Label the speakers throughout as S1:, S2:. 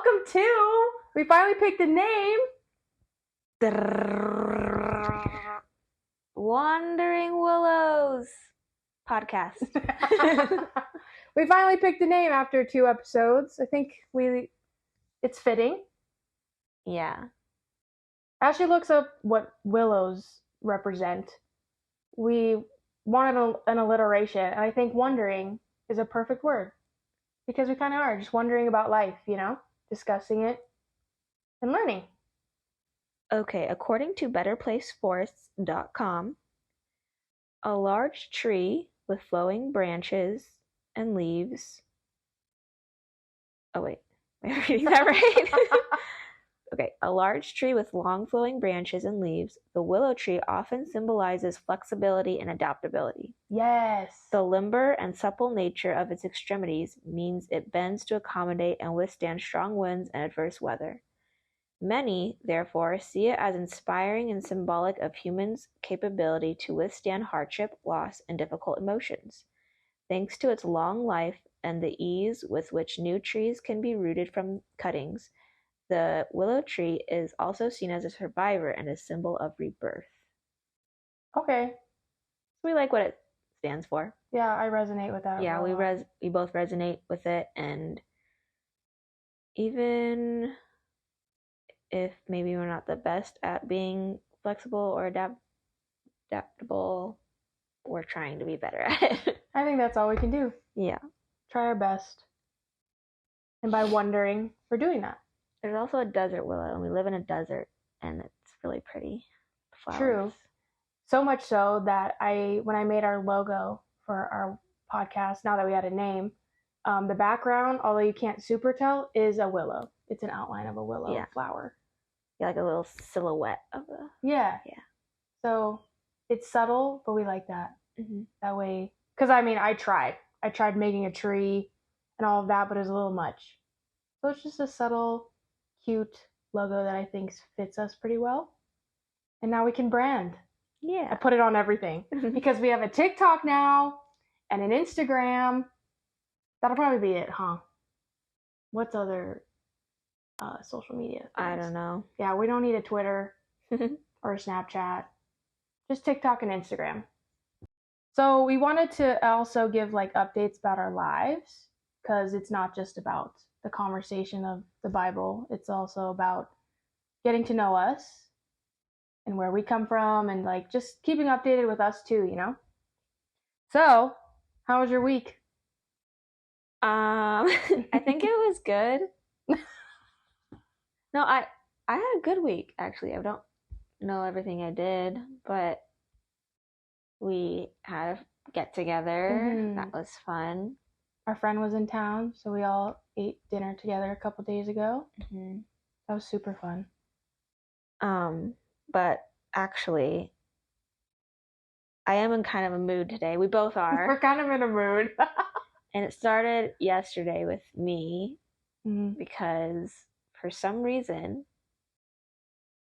S1: Welcome to, we finally picked a name.
S2: Wandering Willows podcast.
S1: We finally picked a name after 2 episodes. I think it's fitting.
S2: Yeah.
S1: As she looks up what willows represent, we wanted an alliteration, and I think wondering is a perfect word. Because we kind of are just wondering about life, discussing it and learning.
S2: Okay, according to betterplaceforests.com, a large tree with flowing branches and leaves. Oh, wait. Am I reading that right? Okay, a large tree with long flowing branches and leaves, the willow tree often symbolizes flexibility and adaptability.
S1: Yes.
S2: The limber and supple nature of its extremities means it bends to accommodate and withstand strong winds and adverse weather. Many, therefore, see it as inspiring and symbolic of humans' capability to withstand hardship, loss, and difficult emotions. Thanks to its long life and the ease with which new trees can be rooted from cuttings, the willow tree is also seen as a survivor and a symbol of rebirth.
S1: Okay.
S2: We like what it stands for.
S1: Yeah, I resonate with that.
S2: Yeah, we both resonate with it, and even if maybe we're not the best at being flexible or adaptable, we're trying to be better at it.
S1: I think that's all we can do.
S2: Yeah.
S1: Try our best. And by wondering, we're doing that.
S2: There's also a desert willow, and we live in a desert, and it's really pretty. Flowers.
S1: True. So much so that when I made our logo for our podcast, now that we had a name, the background, although you can't super tell, is a willow. It's an outline of a willow flower.
S2: Yeah, like a little silhouette of a...
S1: Yeah. So it's subtle, but we like that. Mm-hmm. That way, because I tried making a tree and all of that, but it was a little much. So it's just a subtle, cute logo that I think fits us pretty well. And now we can brand.
S2: Yeah.
S1: I put it on everything because we have a TikTok now and an Instagram. That'll probably be it, huh? What's other social media things?
S2: I don't know.
S1: Yeah, we don't need a Twitter or a Snapchat. Just TikTok and Instagram. So we wanted to also give updates about our lives, because it's not just about the conversation of the Bible. It's also about getting to know us and where we come from, and just keeping updated with us too, So, how was your week?
S2: I think it was good. No, I had a good week, actually. I don't know everything I did, but we had a get together. Mm-hmm. That was fun.
S1: Our friend was in town, so we all ate dinner together a couple days ago. Mm-hmm. That was super fun.
S2: But actually, I am in kind of a mood today. We both are.
S1: We're kind of in a mood.
S2: And it started yesterday with me, because for some reason,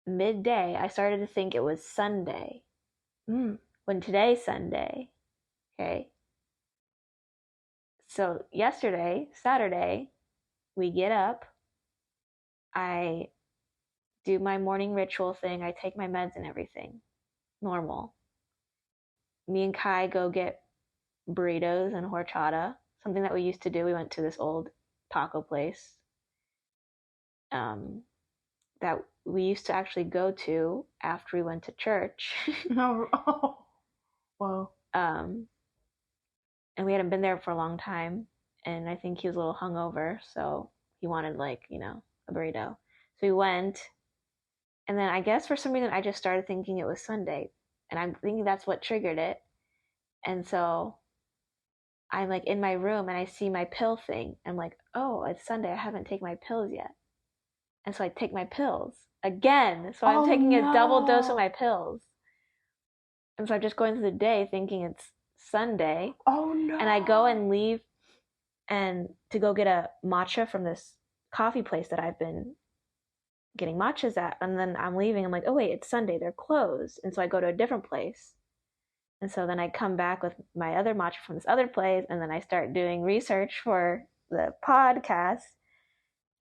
S2: midday, I started to think it was Sunday. When today's Sunday. Okay. So yesterday, Saturday, we get up. I do my morning ritual thing. I take my meds and everything. Normal. Me and Kai go get burritos and horchata. Something that we used to do. We went to this old taco place that we used to actually go to after we went to church.
S1: Oh. Whoa.
S2: And we hadn't been there for a long time, and I think he was a little hungover, so he wanted a burrito. So we went, and then I guess for some reason I just started thinking it was Sunday, and I'm thinking that's what triggered it. And so I'm in my room and I see my pill thing. I'm like, oh, it's Sunday. I haven't taken my pills yet. And so I take my pills again. So I'm taking a double dose of my pills. And so I'm just going through the day thinking it's Sunday.
S1: Oh no.
S2: And I go and leave and to go get a matcha from this coffee place that I've been getting matchas at. And then I'm leaving. I'm like, oh wait, it's Sunday. They're closed. And so I go to a different place. And so then I come back with my other matcha from this other place, and then I start doing research for the podcast.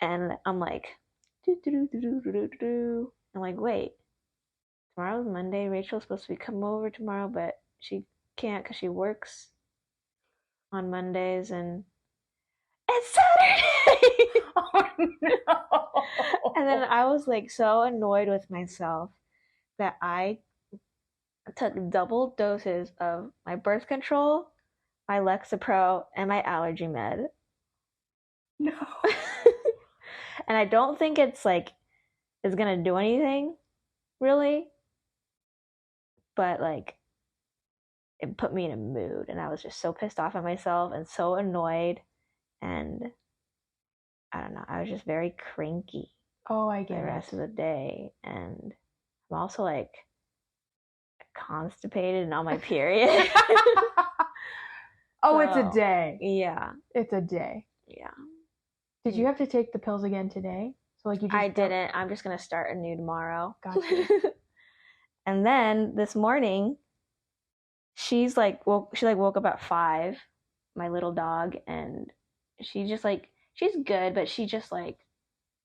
S2: And I'm like, I'm like, wait, tomorrow's Monday. Rachel's supposed to be coming over tomorrow, but she can't because she works on Mondays, and it's Saturday.
S1: Oh no.
S2: And then I was like so annoyed with myself that I took double doses of my birth control, my Lexapro, and my allergy med.
S1: No.
S2: And I don't think it's gonna do anything, really. But like, it put me in a mood, and I was just so pissed off at myself and so annoyed, and I don't know, I was just very cranky
S1: Oh, I get
S2: the
S1: it.
S2: rest of the day, and I'm also like constipated and on my period.
S1: Oh, it's a day.
S2: Yeah.
S1: It's a day.
S2: Yeah.
S1: Did you have to take the pills again today? So like you just
S2: I didn't. I'm just gonna start anew tomorrow.
S1: Gotcha.
S2: And then this morning, she woke up at 5, my little dog, and she just like, she's good, but she just like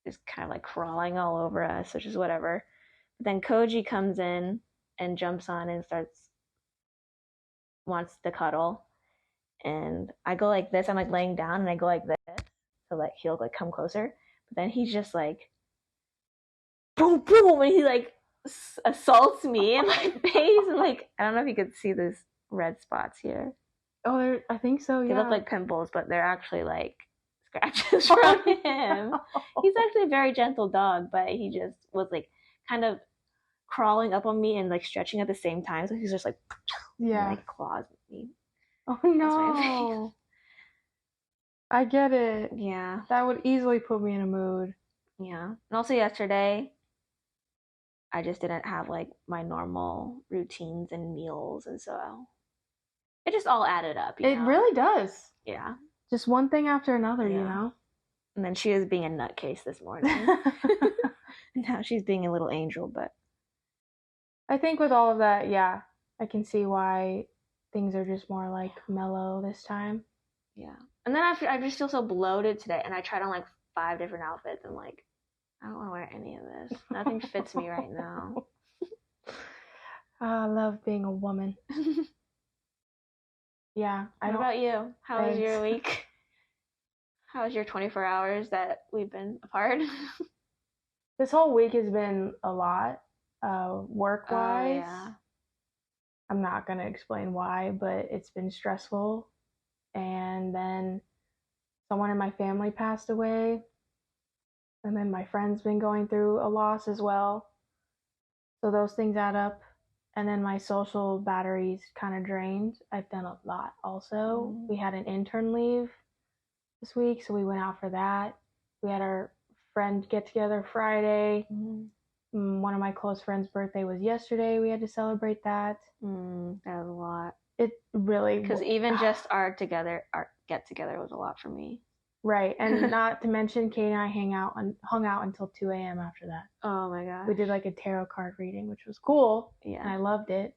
S2: is kind of like crawling all over us, which is whatever. But then Koji comes in and jumps on and wants to cuddle, and I go like this. I'm like laying down, and I go like this, so like he'll like come closer. But then he's just like boom boom, and he like assaults me in my face. And like, I don't know if you could see these red spots here.
S1: Oh, I think so. Yeah.
S2: They look like pimples, but they're actually like scratches from him. He's actually a very gentle dog, but he just was like kind of crawling up on me and like stretching at the same time. So he's just like,
S1: yeah,
S2: and, like claws me.
S1: Oh no. I get it.
S2: Yeah.
S1: That would easily put me in a mood.
S2: Yeah. And also yesterday, I just didn't have like my normal routines and meals, and so it just all added up.
S1: It really does.
S2: Yeah.
S1: Just one thing after another, you know?
S2: And then she was being a nutcase this morning. Now she's being a little angel, but
S1: I think with all of that, yeah, I can see why things are just more like mellow this time.
S2: Yeah. And then I just feel so bloated today, and I tried on like 5 different outfits, and like, I don't want to wear any of this. Nothing fits me right now.
S1: I love being a woman. Yeah.
S2: What about you? How was your week? How was your 24 hours that we've been apart?
S1: This whole week has been a lot, work-wise.
S2: Yeah.
S1: I'm not going to explain why, but it's been stressful. And then someone in my family passed away. And then my friend's been going through a loss as well. So those things add up. And then my social battery's kind of drained. I've done a lot also. We had an intern leave this week, so we went out for that. We had our friend get together Friday. One of my close friends' birthday was yesterday. We had to celebrate that.
S2: That was a lot.
S1: It really,
S2: because even just our get together was a lot for me.
S1: Right, and not to mention Kate and I hung out until 2 a.m. after that.
S2: Oh my gosh.
S1: We did like a tarot card reading, which was cool.
S2: Yeah.
S1: And I loved it.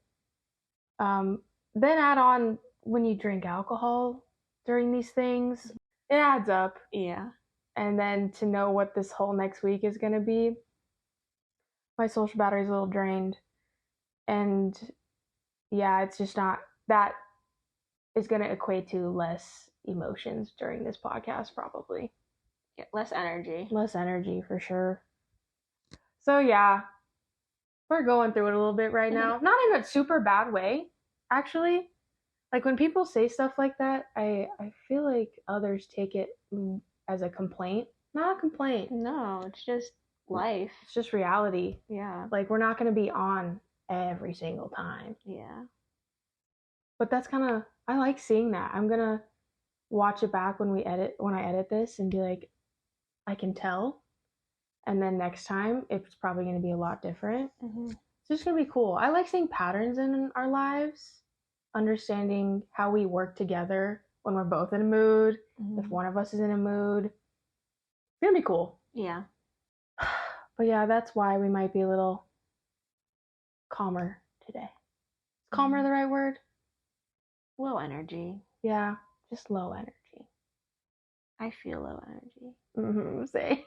S1: Then add on when you drink alcohol during these things, it adds up.
S2: Yeah.
S1: And then to know what this whole next week is going to be, my social battery's a little drained. And yeah, it's just not, that is going to equate to less emotions during this podcast, probably.
S2: Yeah, less energy.
S1: Less energy, for sure. So yeah, we're going through it a little bit right now. Not in a super bad way, actually. Like when people say stuff like that, I feel like others take it as a complaint. Not a complaint.
S2: No, it's just life.
S1: It's just reality.
S2: Yeah.
S1: Like we're not going to be on every single time.
S2: Yeah.
S1: But that's kind of, I like seeing that. I'm going to watch it back when I edit this and be like, I can tell. And then next time, it's probably going to be a lot different. It's just going to be cool. I like seeing patterns in our lives, understanding how we work together when we're both in a mood, if one of us is in a mood. It's going to be cool.
S2: Yeah.
S1: But yeah, that's why we might be a little calmer today. Is calmer the right word?
S2: Low energy.
S1: Yeah, just low energy.
S2: I feel low energy.
S1: Same.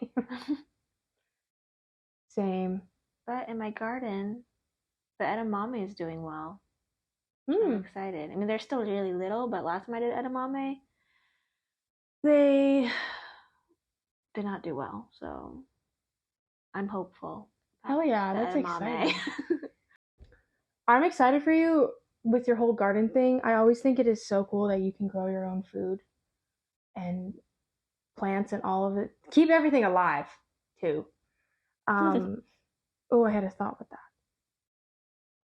S1: Same.
S2: But in my garden, the edamame is doing well. I'm excited. I mean, they're still really little, but last time I did edamame, they did not do well. So I'm hopeful.
S1: Hell yeah, that's exciting. I'm excited for you with your whole garden thing. I always think it is so cool that you can grow your own food and plants and all of it. Keep everything alive, too. Oh, I had a thought with that.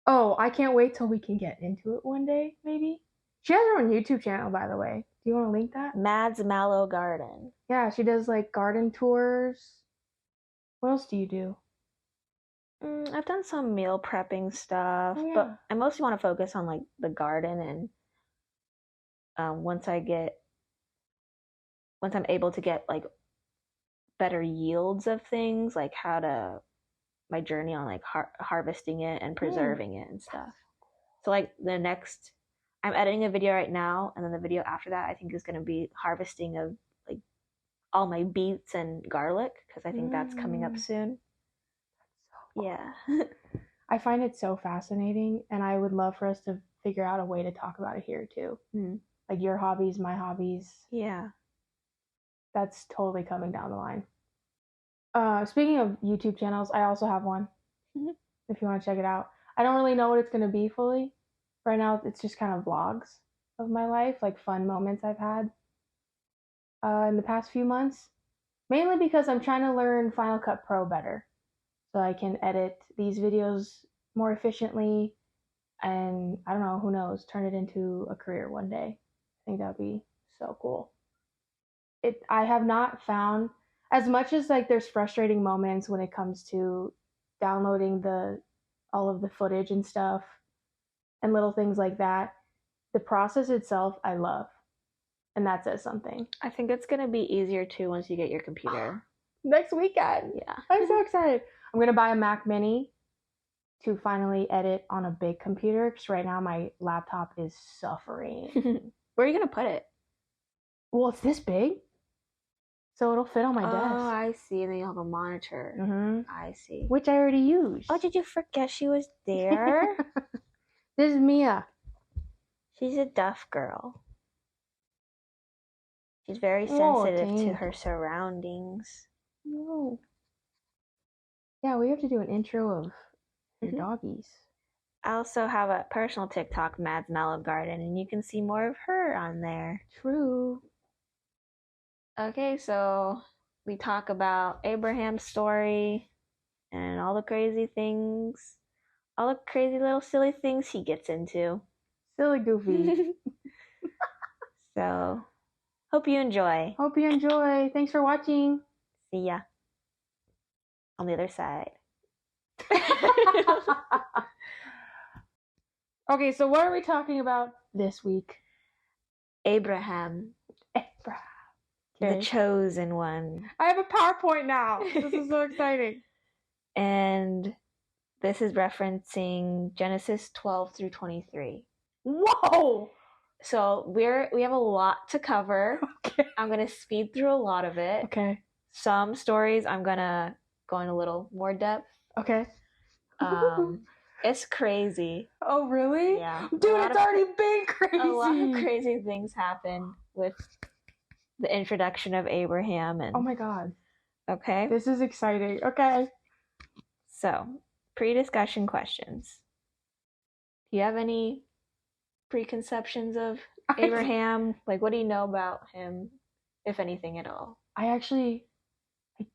S1: Oh, I can't wait till we can get into it one day, maybe. She has her own YouTube channel, by the way. Do you want to link that?
S2: Madd's Mallow Garden.
S1: Yeah, she does like garden tours. What else do you do?
S2: I've done some meal prepping stuff, but I mostly want to focus on like the garden, and once I'm able to get like better yields of things, like my journey on like harvesting it and preserving it and stuff. So like I'm editing a video right now, and then the video after that I think is going to be harvesting of like all my beets and garlic, because I think that's coming up soon. So cool. Yeah.
S1: I find it so fascinating, and I would love for us to figure out a way to talk about it here too. Like your hobbies, my hobbies.
S2: Yeah.
S1: That's totally coming down the line. Speaking of YouTube channels, I also have one. If you want to check it out. I don't really know what it's going to be fully. Right now, it's just kind of vlogs of my life, like fun moments I've had in the past few months. Mainly because I'm trying to learn Final Cut Pro better, so I can edit these videos more efficiently, and I don't know, who knows, turn it into a career one day. I think that'd be so cool. I have not found, as much as like there's frustrating moments when it comes to downloading all of the footage and stuff and little things like that, the process itself I love, and that says something.
S2: I think it's gonna be easier too once you get your computer.
S1: Next weekend.
S2: Yeah.
S1: I'm so excited. I'm gonna buy a Mac Mini to finally edit on a big computer, because right now my laptop is suffering.
S2: Where are you gonna put it?
S1: Well, it's this big, so it'll fit on my desk.
S2: Oh, I see. And then you have a monitor. I see.
S1: Which I already used.
S2: Oh, did you forget she was there?
S1: This is Mia.
S2: She's a deaf girl. She's very sensitive to her surroundings.
S1: No. Yeah, we have to do an intro of your doggies.
S2: I also have a personal TikTok, Madd's Mallow Garden, and you can see more of her on there.
S1: True.
S2: Okay, so we talk about Abraham's story and all the crazy things, all the crazy little silly things he gets into.
S1: Silly goofy.
S2: So, hope you enjoy.
S1: Hope you enjoy. Thanks for watching.
S2: See ya on the other side.
S1: Okay, so what are we talking about this week?
S2: Abraham.
S1: Okay.
S2: The chosen one.
S1: I have a PowerPoint now. This is so exciting.
S2: And this is referencing Genesis 12 through 23.
S1: Whoa!
S2: So we have a lot to cover.
S1: Okay.
S2: I'm going to speed through a lot of it.
S1: Okay.
S2: Some stories I'm going to go in a little more depth.
S1: Okay.
S2: It's crazy.
S1: Oh, really?
S2: Yeah.
S1: Dude, it's already been crazy.
S2: A lot of crazy things happen with the introduction of Abraham. And
S1: oh my God.
S2: Okay.
S1: This is exciting. Okay.
S2: So, pre-discussion questions. Do you have any preconceptions of Abraham? Like, what do you know about him, if anything at all?
S1: I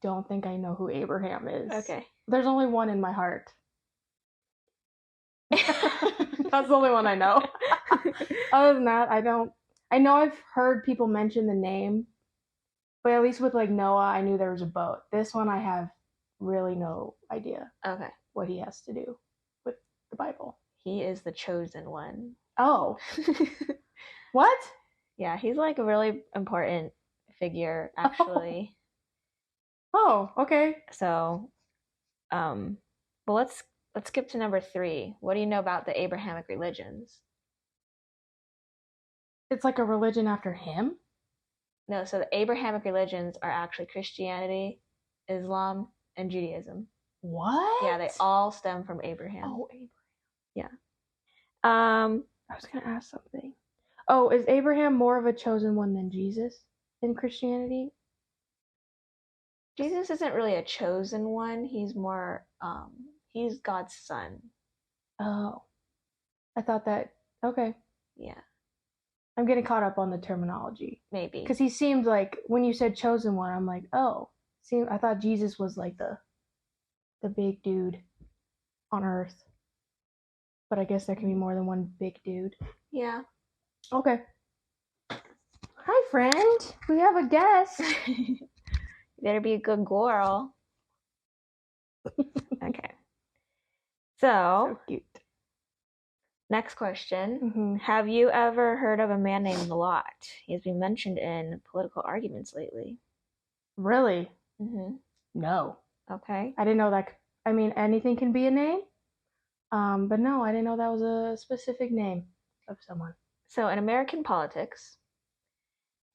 S1: don't think I know who Abraham is.
S2: Okay.
S1: There's only one in my heart. That's the only one I know. Other than that, I don't. I know I've heard people mention the name, but at least with like Noah, I knew there was a boat. This one, I have really no idea.
S2: Okay.
S1: What he has to do with the Bible.
S2: He is the chosen one.
S1: Oh. What?
S2: Yeah, he's like a really important figure, actually.
S1: Oh, okay.
S2: So, well, let's skip to number 3. What do you know about the Abrahamic religions?
S1: It's like a religion after him?
S2: No, so the Abrahamic religions are actually Christianity, Islam, and Judaism.
S1: What?
S2: Yeah, they all stem from Abraham.
S1: Oh, Abraham.
S2: Yeah.
S1: I was gonna ask something. Oh, is Abraham more of a chosen one than Jesus in Christianity?
S2: Jesus isn't really a chosen one. He's more, he's God's son.
S1: Oh, I thought that. Okay,
S2: Yeah,
S1: I'm getting caught up on the terminology
S2: maybe.
S1: because he seemed like when you said chosen one, I'm like, oh, see, I thought Jesus was like the big dude on earth, but I guess there can be more than one big dude.
S2: Yeah.
S1: Okay. Hi, friend. We have a guest.
S2: You better be a good girl. Okay. So
S1: cute.
S2: Next question.
S1: Mm-hmm.
S2: Have you ever heard of a man named Lot? He has been mentioned in political arguments lately.
S1: Really?
S2: Mm-hmm.
S1: No.
S2: Okay.
S1: I didn't know that. I mean, anything can be a name. But no, I didn't know that was a specific name of someone.
S2: So in American politics,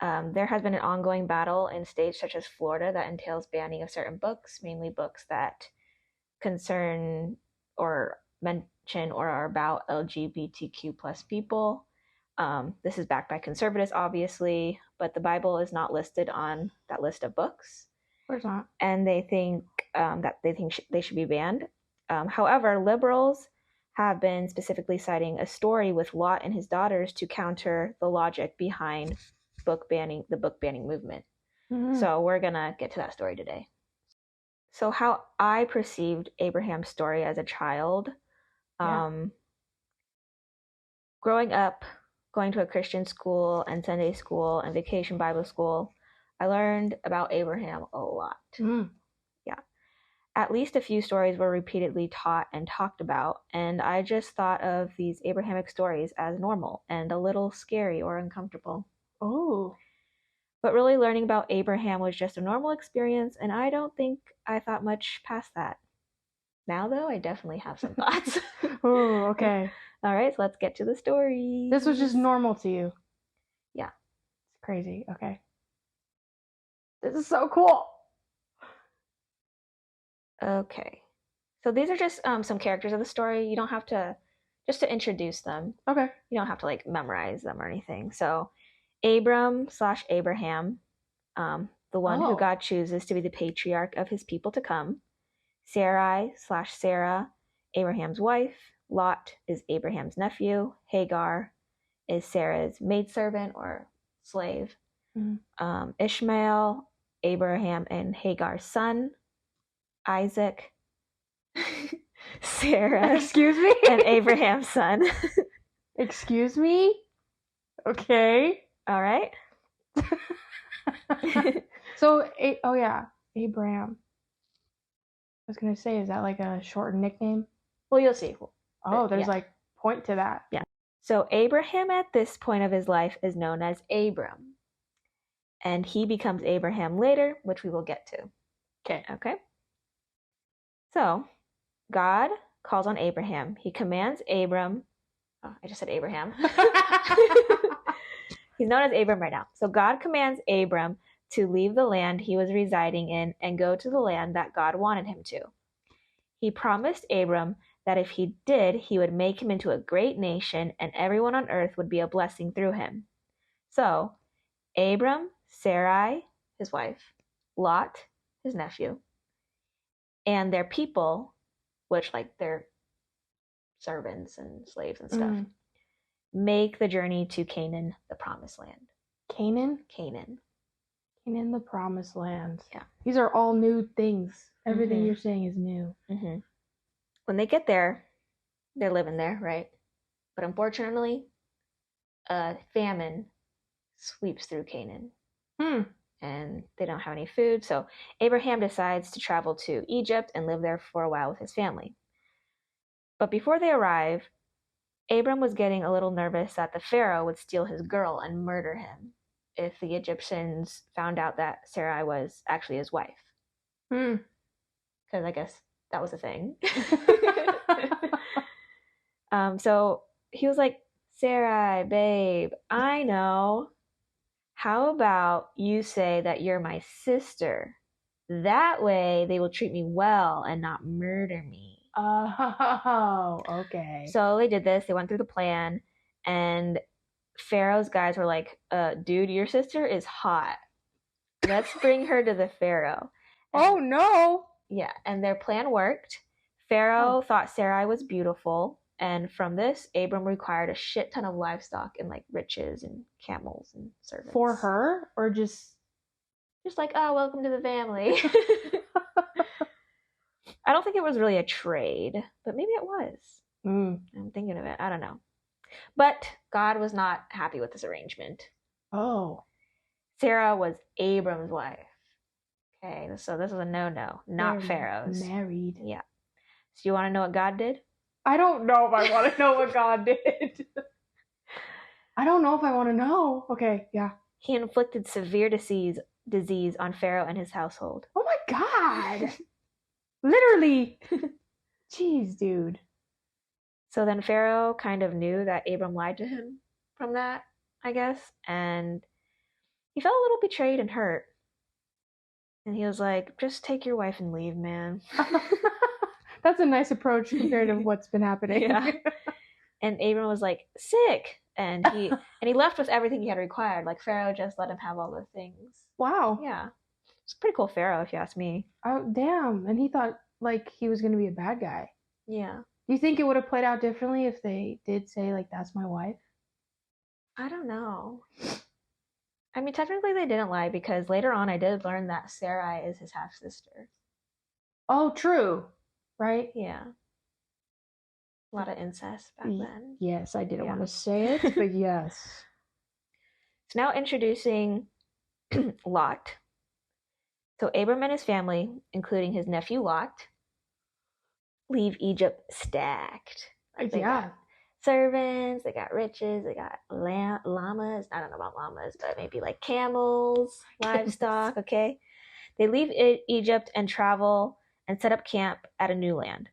S2: there has been an ongoing battle in states such as Florida that entails banning of certain books, mainly books that concern or mention or are about LGBTQ plus people. This is backed by conservatives, obviously, but the Bible is not listed on that list of books.
S1: Of course not.
S2: And they think they should be banned. However, liberals have been specifically citing a story with Lot and his daughters to counter the logic behind the book banning movement.
S1: Mm-hmm.
S2: So we're gonna get to that story today. So how I perceived Abraham's story as a child, growing up, going to a Christian school and Sunday school and vacation Bible school, I learned about Abraham a lot.
S1: Mm.
S2: Yeah. At least a few stories were repeatedly taught and talked about, and I just thought of these Abrahamic stories as normal and a little scary or uncomfortable.
S1: Oh.
S2: But really learning about Abraham was just a normal experience, and I don't think I thought much past that. Now, though, I definitely have some thoughts.
S1: Oh, okay.
S2: All right, so let's get to the story.
S1: This was just normal to you.
S2: Yeah.
S1: It's crazy. Okay. This is so cool.
S2: Okay. So these are just some characters of the story. You don't have to, just to introduce them.
S1: Okay.
S2: You don't have to like memorize them or anything. So Abram/Abraham, the one who God chooses to be the patriarch of his people to come. Sarai/Sarah, Abraham's wife. Lot is Abraham's nephew. Hagar is Sarah's maidservant or slave.
S1: Mm-hmm.
S2: Ishmael, Abraham and Hagar's son. Isaac, Sarah,
S1: excuse me,
S2: and Abraham's son.
S1: Excuse me. Okay.
S2: All right.
S1: So, oh yeah, Abraham. I was gonna say, is that like a shortened nickname?
S2: Well, you'll see.
S1: Oh, there's like point to that.
S2: Yeah. So Abraham at this point of his life is known as Abram. And he becomes Abraham later, which we will get to.
S1: Okay.
S2: Okay. So God calls on Abraham. He commands Abram. Oh, I just said Abraham. He's known as Abram right now. So God commands Abram to leave the land he was residing in and go to the land that God wanted him to. He promised Abram that if he did, he would make him into a great nation and everyone on earth would be a blessing through him. So Abram, Sarai, his wife, Lot, his nephew, and their people, which like their servants and slaves and stuff, make the journey to Canaan, the promised land.
S1: Canaan, the promised land.
S2: Yeah.
S1: These are all new things. Everything you're saying is new.
S2: Mm-hmm. When they get there, they're living there, right? But unfortunately, a famine sweeps through Canaan. And they don't have any food, so Abraham decides to travel to Egypt and live there for a while with his family. But before they arrive, Abram was getting a little nervous that the Pharaoh would steal his girl and murder him if the Egyptians found out that Sarai was actually his wife. Because I guess that was a thing. So he was like, Sarai, babe, I know. how about you say that you're my sister? That way they will treat me well and not murder me.
S1: Oh, okay.
S2: So they did this. They went through the plan, and Pharaoh's guys were like, dude, your sister is hot. Let's bring her to the Pharaoh.
S1: Oh, no.
S2: Yeah, and their plan worked. Pharaoh thought Sarai was beautiful, and from this, Abram required a shit ton of livestock and like riches and camels and servants.
S1: For her, or just
S2: like, oh, welcome to the family. I don't think it was really a trade, but maybe it was. I'm thinking of it. I don't know. But God was not happy with this arrangement.
S1: Oh.
S2: Sarah was Abram's wife. Okay, so this is a no-no, not Pharaoh's.
S1: Married.
S2: Yeah. So you want to know what God did?
S1: I don't know if I want to know what God did. I don't know if I want to know. Okay, yeah.
S2: He inflicted severe disease on Pharaoh and his household.
S1: Oh my God. Literally. Jeez, dude.
S2: So then Pharaoh kind of knew that Abram lied to him from that, I guess, and he felt a little betrayed and hurt. And he was like, just take your wife and leave, man.
S1: That's a nice approach compared to what's been happening.
S2: Yeah. And Abram was like, sick. And he left with everything he had required. Like Pharaoh just let him have all the things.
S1: Wow.
S2: Yeah. It's a pretty cool Pharaoh, if you ask me.
S1: Oh, damn. And he thought like he was going to be a bad guy.
S2: Yeah.
S1: Do you think it would have played out differently if they did say like, that's my wife?
S2: I don't know. I mean, technically they didn't lie because later on I did learn that Sarai is his half-sister.
S1: Oh, true. Right?
S2: Yeah. A lot of incest back then.
S1: Yes, I didn't want to say it, but yes.
S2: So now introducing Lot. So Abram and his family, including his nephew Lot, leave Egypt stacked. Like they got servants, they got riches, they got llamas. I don't know about llamas, but maybe like camels, livestock, okay? They leave Egypt and travel and set up camp at a new land.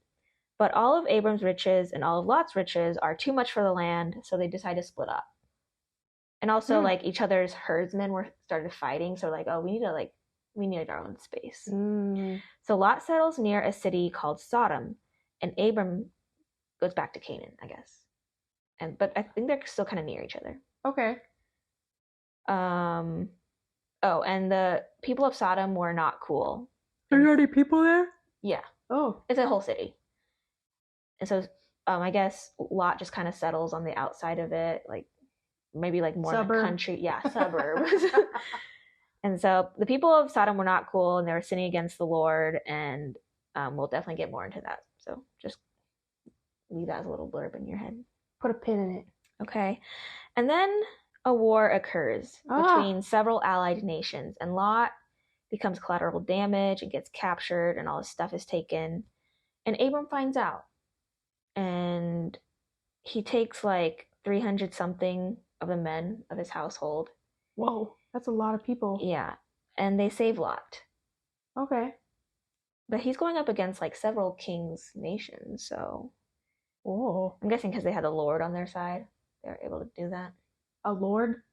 S2: But all of Abram's riches and all of Lot's riches are too much for the land, so they decide to split up. And also, like, each other's herdsmen started fighting, so like, oh, we need our own space. So Lot settles near a city called Sodom, and Abram goes back to Canaan, I guess. But I think they're still kind of near each other.
S1: Okay.
S2: Oh, and the people of Sodom were not cool.
S1: There's already people there?
S2: Yeah.
S1: Oh.
S2: It's a whole city. And so I guess Lot just kind of settles on the outside of it, like maybe like more in the country. Yeah, suburbs. And so the people of Sodom were not cool, and they were sinning against the Lord, and we'll definitely get more into that. So just leave that as a little blurb in your head.
S1: Put a pin in it.
S2: Okay. And then a war occurs between several allied nations, and Lot becomes collateral damage and gets captured, and all his stuff is taken. And Abram finds out. And he takes like 300 something of the men of his household.
S1: Whoa, that's a lot of people.
S2: Yeah. And they save Lot.
S1: Okay.
S2: But he's going up against like several kings' nations, so.
S1: Oh.
S2: I'm guessing because they had the Lord on their side, they're able to do that.
S1: A Lord?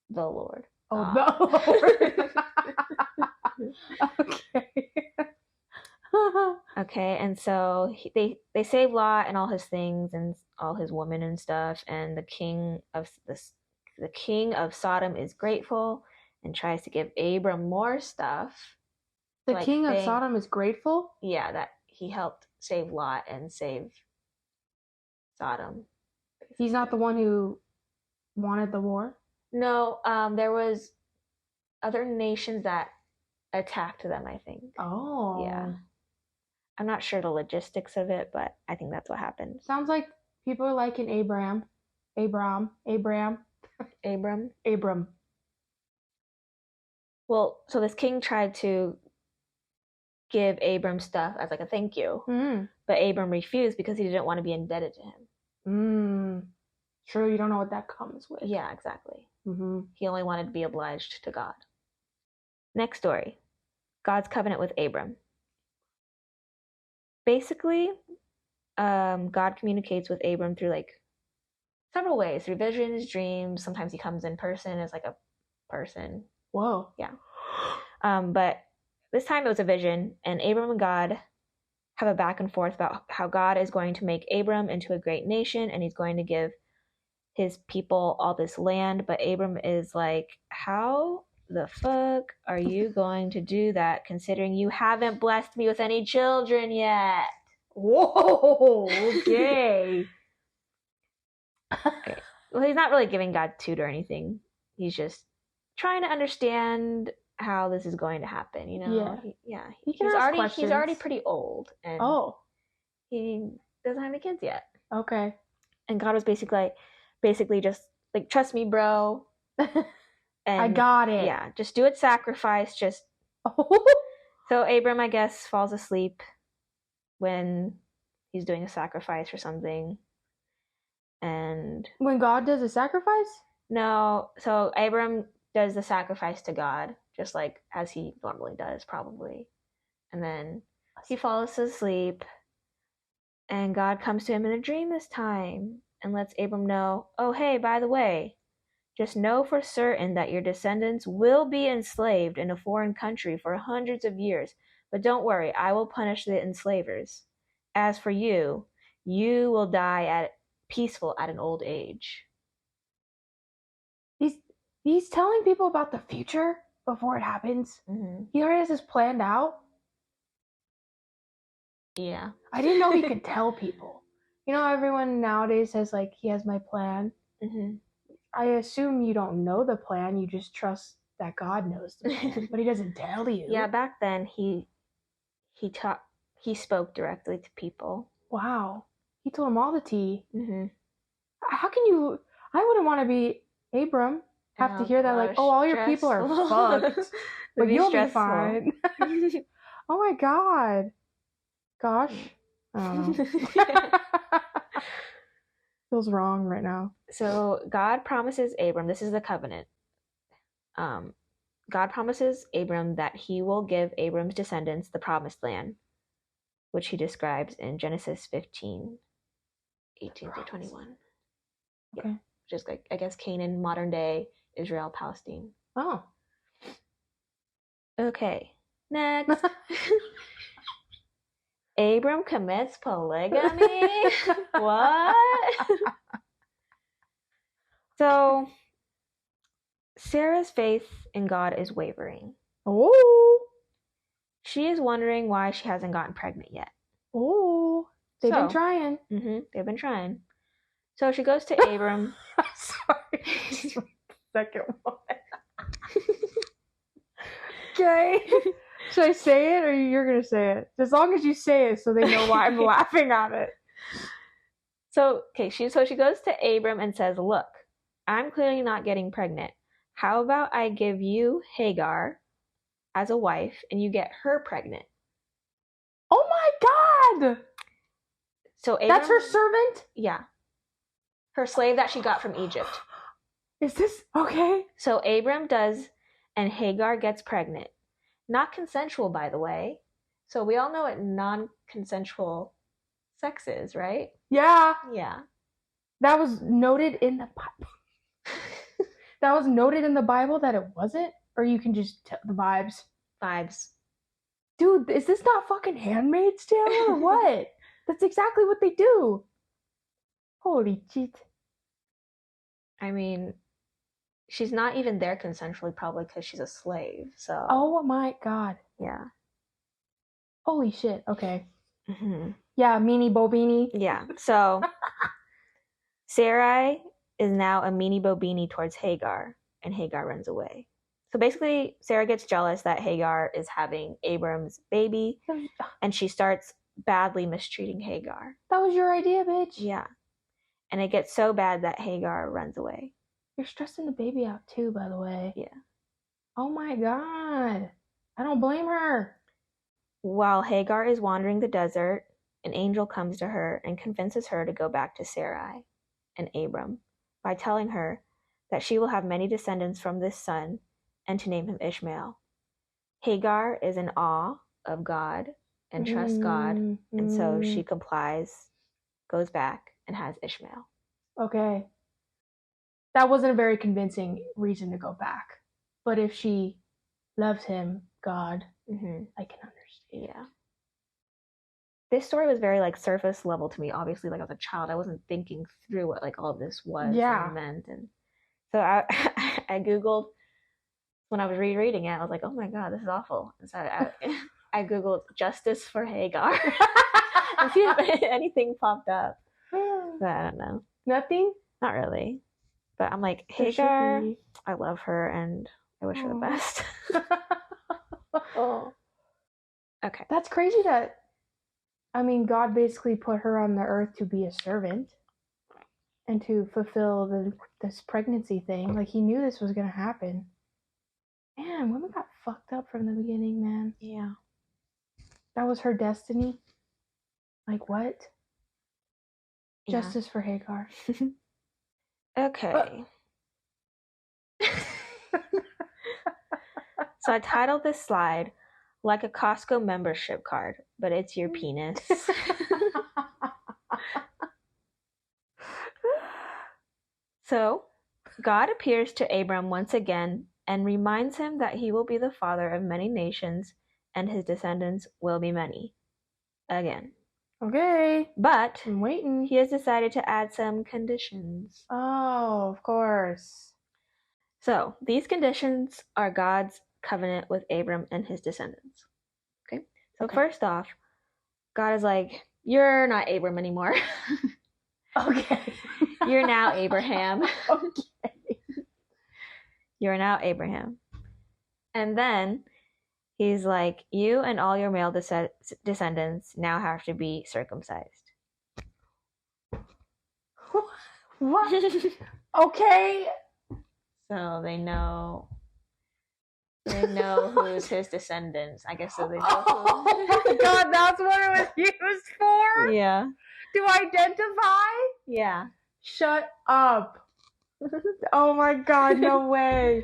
S2: The Lord.
S1: Oh, the Lord. Okay.
S2: Okay, and so they save Lot and all his things and all his women and stuff, and the king of Sodom is grateful and tries to give Abram more stuff.
S1: The king of Sodom is grateful?
S2: Yeah, that he helped save Lot and save Sodom. Basically.
S1: He's not the one who wanted the war?
S2: No, there was other nations that attacked them, I think.
S1: Oh.
S2: Yeah. I'm not sure the logistics of it, but I think that's what happened.
S1: Sounds like people are liking Abram.
S2: Well, so this king tried to give Abram stuff as like a thank you, but Abram refused because he didn't want to be indebted to him.
S1: True, you don't know what that comes with.
S2: Yeah, exactly. He only wanted to be obliged to God. Next story, God's covenant with Abram. Basically, God communicates with Abram through like several ways, through visions, dreams. Sometimes he comes in person as like a person.
S1: Whoa.
S2: Yeah. But this time it was a vision, and Abram and God have a back and forth about how God is going to make Abram into a great nation, and he's going to give his people all this land. But Abram is like, how the fuck are you going to do that, considering you haven't blessed me with any children yet?
S1: Whoa. Okay.
S2: Okay. Well, he's not really giving God toot or anything. He's just trying to understand how this is going to happen, you know?
S1: Yeah.
S2: He's
S1: can ask
S2: already
S1: questions.
S2: pretty old, and
S1: Oh.
S2: he doesn't have any kids yet.
S1: Okay.
S2: And God was basically just like, trust me, bro. And
S1: I got it.
S2: Yeah, just do it, sacrifice. Just so Abram, I guess, falls asleep when he's doing a sacrifice or something. And
S1: when God does a sacrifice?
S2: No, so Abram does the sacrifice to God, just like as he normally does, probably. And then he falls asleep, and God comes to him in a dream this time and lets Abram know, oh, hey, by the way, just know for certain that your descendants will be enslaved in a foreign country for hundreds of years. But don't worry, I will punish the enslavers. As for you, you will die peaceful at an old age.
S1: He's telling people about the future before it happens.
S2: Mm-hmm.
S1: He already has this planned out.
S2: Yeah.
S1: I didn't know he could tell people. You know, everyone nowadays says, like, he has my plan.
S2: Mm-hmm.
S1: I assume you don't know the plan. You just trust that God knows the plan, but he doesn't tell you.
S2: Yeah, back then he spoke directly to people.
S1: Wow. He told them all the tea.
S2: Mm-hmm.
S1: How can you... I wouldn't want to be Abram. Have to hear that, like, oh, all your people are fucked. But you'll be fine. Oh my God. Gosh. I don't know. Feels wrong right now.
S2: So God promises Abram, this is the covenant. God promises Abram that he will give Abram's descendants the promised land, which he describes in Genesis 15, 18 through 21.
S1: Okay.
S2: Yeah, just like, I guess, Canaan, modern day Israel, Palestine.
S1: Oh.
S2: Okay. Next. Abram commits polygamy? What? So, Sarah's faith in God is wavering.
S1: Oh.
S2: She is wondering why she hasn't gotten pregnant yet.
S1: Oh. They've been trying.
S2: Mm-hmm, they've been trying. So she goes to Abram.
S1: Sorry. Second one. Okay. Should I say it or you're going to say it? As long as you say it so they know why I'm laughing at it.
S2: So she goes to Abram and says, look, I'm clearly not getting pregnant. How about I give you Hagar as a wife and you get her pregnant?
S1: Oh my God!
S2: So Abram,
S1: that's her servant?
S2: Yeah. Her slave that she got from Egypt.
S1: Is this okay?
S2: So Abram does, and Hagar gets pregnant. Not consensual, by the way. So we all know what non-consensual sex is, right?
S1: Yeah.
S2: Yeah.
S1: That was noted in the Bible. That was noted in the Bible that it wasn't? Or you can just tell the vibes?
S2: Vibes.
S1: Dude, is this not fucking Handmaid's Tale or what? That's exactly what they do. Holy shit.
S2: I mean, she's not even there consensually, probably because she's a slave, so...
S1: Oh my God.
S2: Yeah.
S1: Holy shit, okay.
S2: Mm-hmm.
S1: Yeah, meanie bobini.
S2: Yeah, so... Sarai is now a meanie bobini towards Hagar, and Hagar runs away. So basically, Sarah gets jealous that Hagar is having Abram's baby, and she starts badly mistreating Hagar.
S1: That was your idea, bitch.
S2: Yeah. And it gets so bad that Hagar runs away.
S1: You're stressing the baby out too, by the way.
S2: Yeah.
S1: Oh my God. I don't blame her.
S2: While Hagar is wandering the desert, an angel comes to her and convinces her to go back to Sarai and Abram by telling her that she will have many descendants from this son and to name him Ishmael. Hagar is in awe of God and trusts God, and so she complies, goes back, and has Ishmael.
S1: Okay. That wasn't a very convincing reason to go back. But if she loves him, God,
S2: Mm-hmm.
S1: I can understand.
S2: Yeah. This story was very like surface level to me. Obviously, like as a child, I wasn't thinking through what like all of this was and meant, and so I I googled when I was rereading it. I was like, oh my god, this is awful. And so I googled justice for Hagar and see if anything popped up. But I don't know.
S1: Nothing?
S2: Not really. But I'm like, Hagar, I love her and I wish her the best.
S1: Oh.
S2: Okay.
S1: That's crazy that, I mean, God basically put her on the earth to be a servant and to fulfill this pregnancy thing. Like, he knew this was going to happen. Man, women got fucked up from the beginning, man.
S2: Yeah.
S1: That was her destiny. Like, what?
S2: Yeah.
S1: Justice for Hagar.
S2: Okay. So I titled this slide like a Costco membership card, but it's your penis. So God appears to Abram once again and reminds him that he will be the father of many nations and his descendants will be many. Again.
S1: Okay.
S2: But
S1: I'm waiting.
S2: He has decided to add some conditions.
S1: Oh, of course.
S2: So these conditions are God's covenant with Abram and his descendants. Okay. So first off, God is like, you're not Abram anymore.
S1: Okay.
S2: You're now Abraham.
S1: Okay.
S2: You're now Abraham. And then he's like, you and all your male descendants now have to be circumcised.
S1: What? Okay.
S2: So they know who's his descendants. I guess so they know who.
S1: Oh my god, that's what it was used for?
S2: Yeah.
S1: To identify?
S2: Yeah.
S1: Shut up. Oh my god, no way.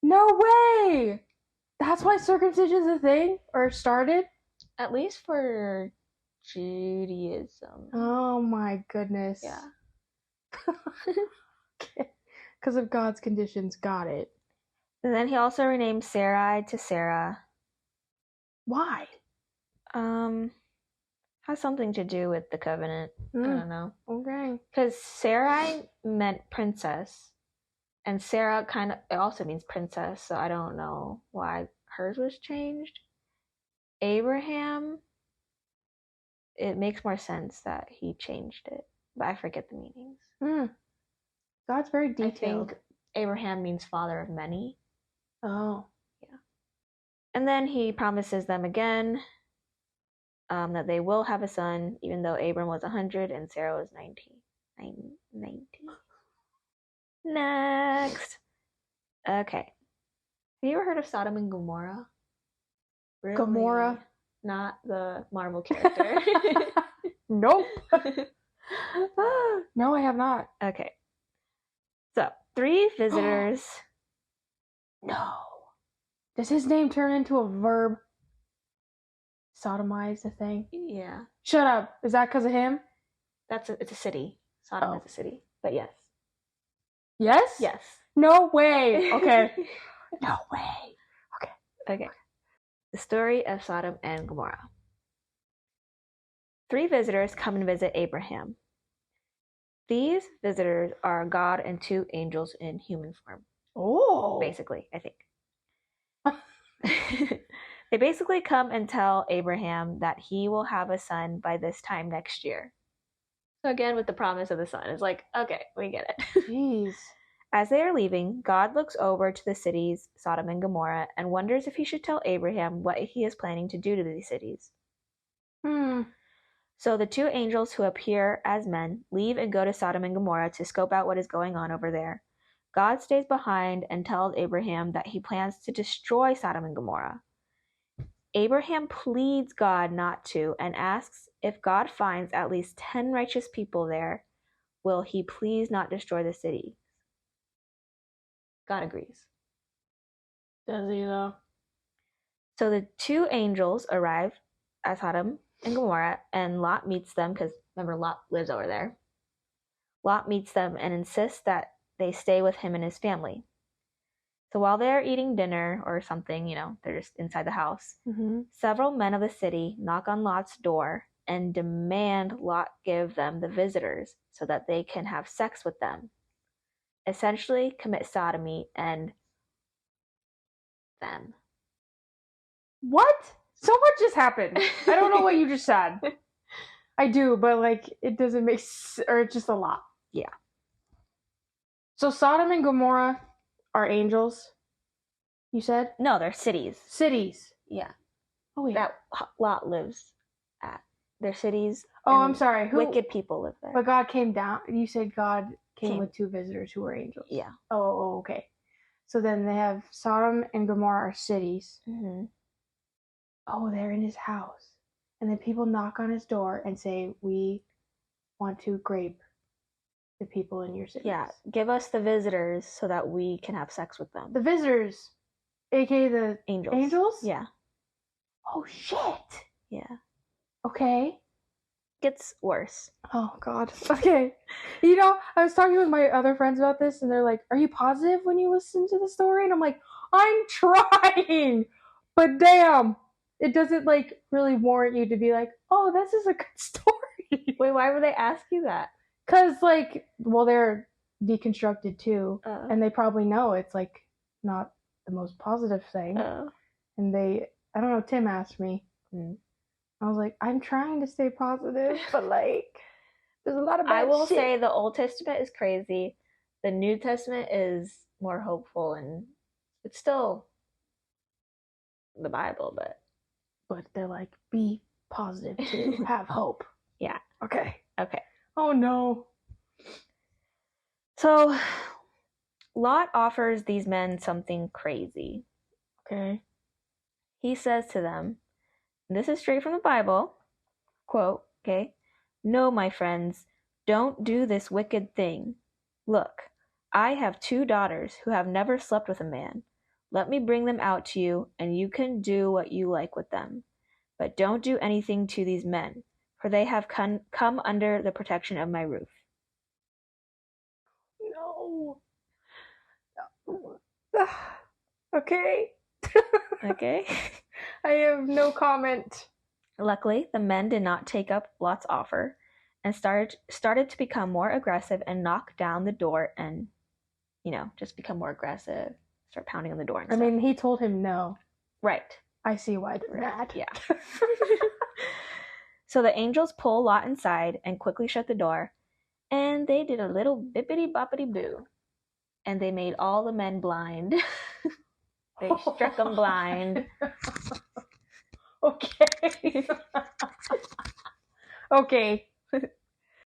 S1: No way. That's why circumcision is a thing? Or started?
S2: At least for Judaism.
S1: Oh my goodness.
S2: Yeah.
S1: Because of God's conditions. Got it.
S2: And then he also renamed Sarai to Sarah.
S1: Why?
S2: Has something to do with the covenant. I don't know.
S1: Okay.
S2: Because Sarai meant princess, and Sarah it also means princess, so I don't know why hers was changed. Abraham, it makes more sense that he changed it, but I forget the meanings.
S1: God's very detailed.
S2: I think Abraham means father of many.
S1: Oh.
S2: Yeah. And then he promises them again that they will have a son, even though Abram was 100 and Sarah was 90. Next. Okay. Have you ever heard of Sodom and Gomorrah? Really?
S1: Gomorrah?
S2: Not the Marvel character.
S1: Nope. No, I have not.
S2: Okay. So, 3 visitors.
S1: No. Does his name turn into a verb? Sodomize a thing?
S2: Yeah.
S1: Shut up. Is that because of him?
S2: It's a city. Sodom is a city. But yes.
S1: Yes?
S2: Yes.
S1: No way. Okay. No way.
S2: Okay. The story of Sodom and Gomorrah. 3 visitors come and visit Abraham. These visitors are God and 2 angels in human form.
S1: Oh.
S2: Basically, I think. They basically come and tell Abraham that he will have a son by this time next year. So again, with the promise of the son, it's like, okay, we get it.
S1: Jeez.
S2: As they are leaving, God looks over to the cities, Sodom and Gomorrah, and wonders if he should tell Abraham what he is planning to do to these cities. So the 2 angels who appear as men leave and go to Sodom and Gomorrah to scope out what is going on over there. God stays behind and tells Abraham that he plans to destroy Sodom and Gomorrah. Abraham pleads God not to and asks if God finds at least 10 righteous people there, will he please not destroy the city? God agrees.
S1: Does he though?
S2: So the 2 angels arrive at Sodom and Gomorrah, and Lot meets them, because remember, Lot lives over there. Lot meets them and insists that they stay with him and his family. So while they're eating dinner or something, they're just inside the house, several men of the city knock on Lot's door and demand Lot give them the visitors so that they can have sex with them. Essentially commit sodomy and them.
S1: What? So much just happened. I don't know what you just said. I do, but like it doesn't make sense, or it's just a lot.
S2: Yeah.
S1: So Sodom and Gomorrah are angels, you said?
S2: No, they're cities.
S1: Cities.
S2: Yeah.
S1: Oh, yeah.
S2: That Lot lives at. They're cities.
S1: Oh, I'm sorry.
S2: Wicked people live there.
S1: But God came down. You said God came with two visitors who were angels.
S2: Yeah.
S1: Oh, okay. So then they have Sodom and Gomorrah are cities.
S2: Mm-hmm.
S1: Oh, they're in his house. And then people knock on his door and say, we want to grape the people in your city.
S2: Yeah, give us the visitors so that we can have sex with them.
S1: The visitors, aka the angels?
S2: Yeah.
S1: Oh, shit.
S2: Yeah.
S1: Okay.
S2: Gets worse.
S1: Oh, God. Okay. I was talking with my other friends about this, and they're like, are you positive when you listen to the story? And I'm like, I'm trying, but damn, it doesn't, like, really warrant you to be like, oh, this is a good story.
S2: Wait, why would they ask you that?
S1: Because, like, well, they're deconstructed, too, and they probably know it's, like, not the most positive thing. And I don't know, Tim asked me. I was like, I'm trying to stay positive, but, like, there's a lot of bad
S2: I will
S1: shit.
S2: say the Old Testament is crazy. The New Testament is more hopeful, and it's still the Bible, but
S1: they're like, be positive too. Have hope.
S2: Yeah.
S1: Okay.
S2: Okay.
S1: Oh, no.
S2: So, Lot offers these men something crazy.
S1: Okay.
S2: He says to them, and this is straight from the Bible, quote, okay, "No, my friends, don't do this wicked thing. Look, I have 2 daughters who have never slept with a man. Let me bring them out to you, and you can do what you like with them. But don't do anything to these men, for they have come under the protection of my roof."
S1: No. Okay.
S2: Okay.
S1: I have no comment.
S2: Luckily, the men did not take up Lot's offer and started to become more aggressive and knock down the door and, just become more aggressive, start pounding on the door and stuff.
S1: I mean, he told him no.
S2: Right.
S1: I see why they're mad.
S2: Yeah. So the angels pull Lot inside and quickly shut the door, and they did a little bippity-boppity-boo, and they made all the men blind. They struck them blind.
S1: Okay. Okay.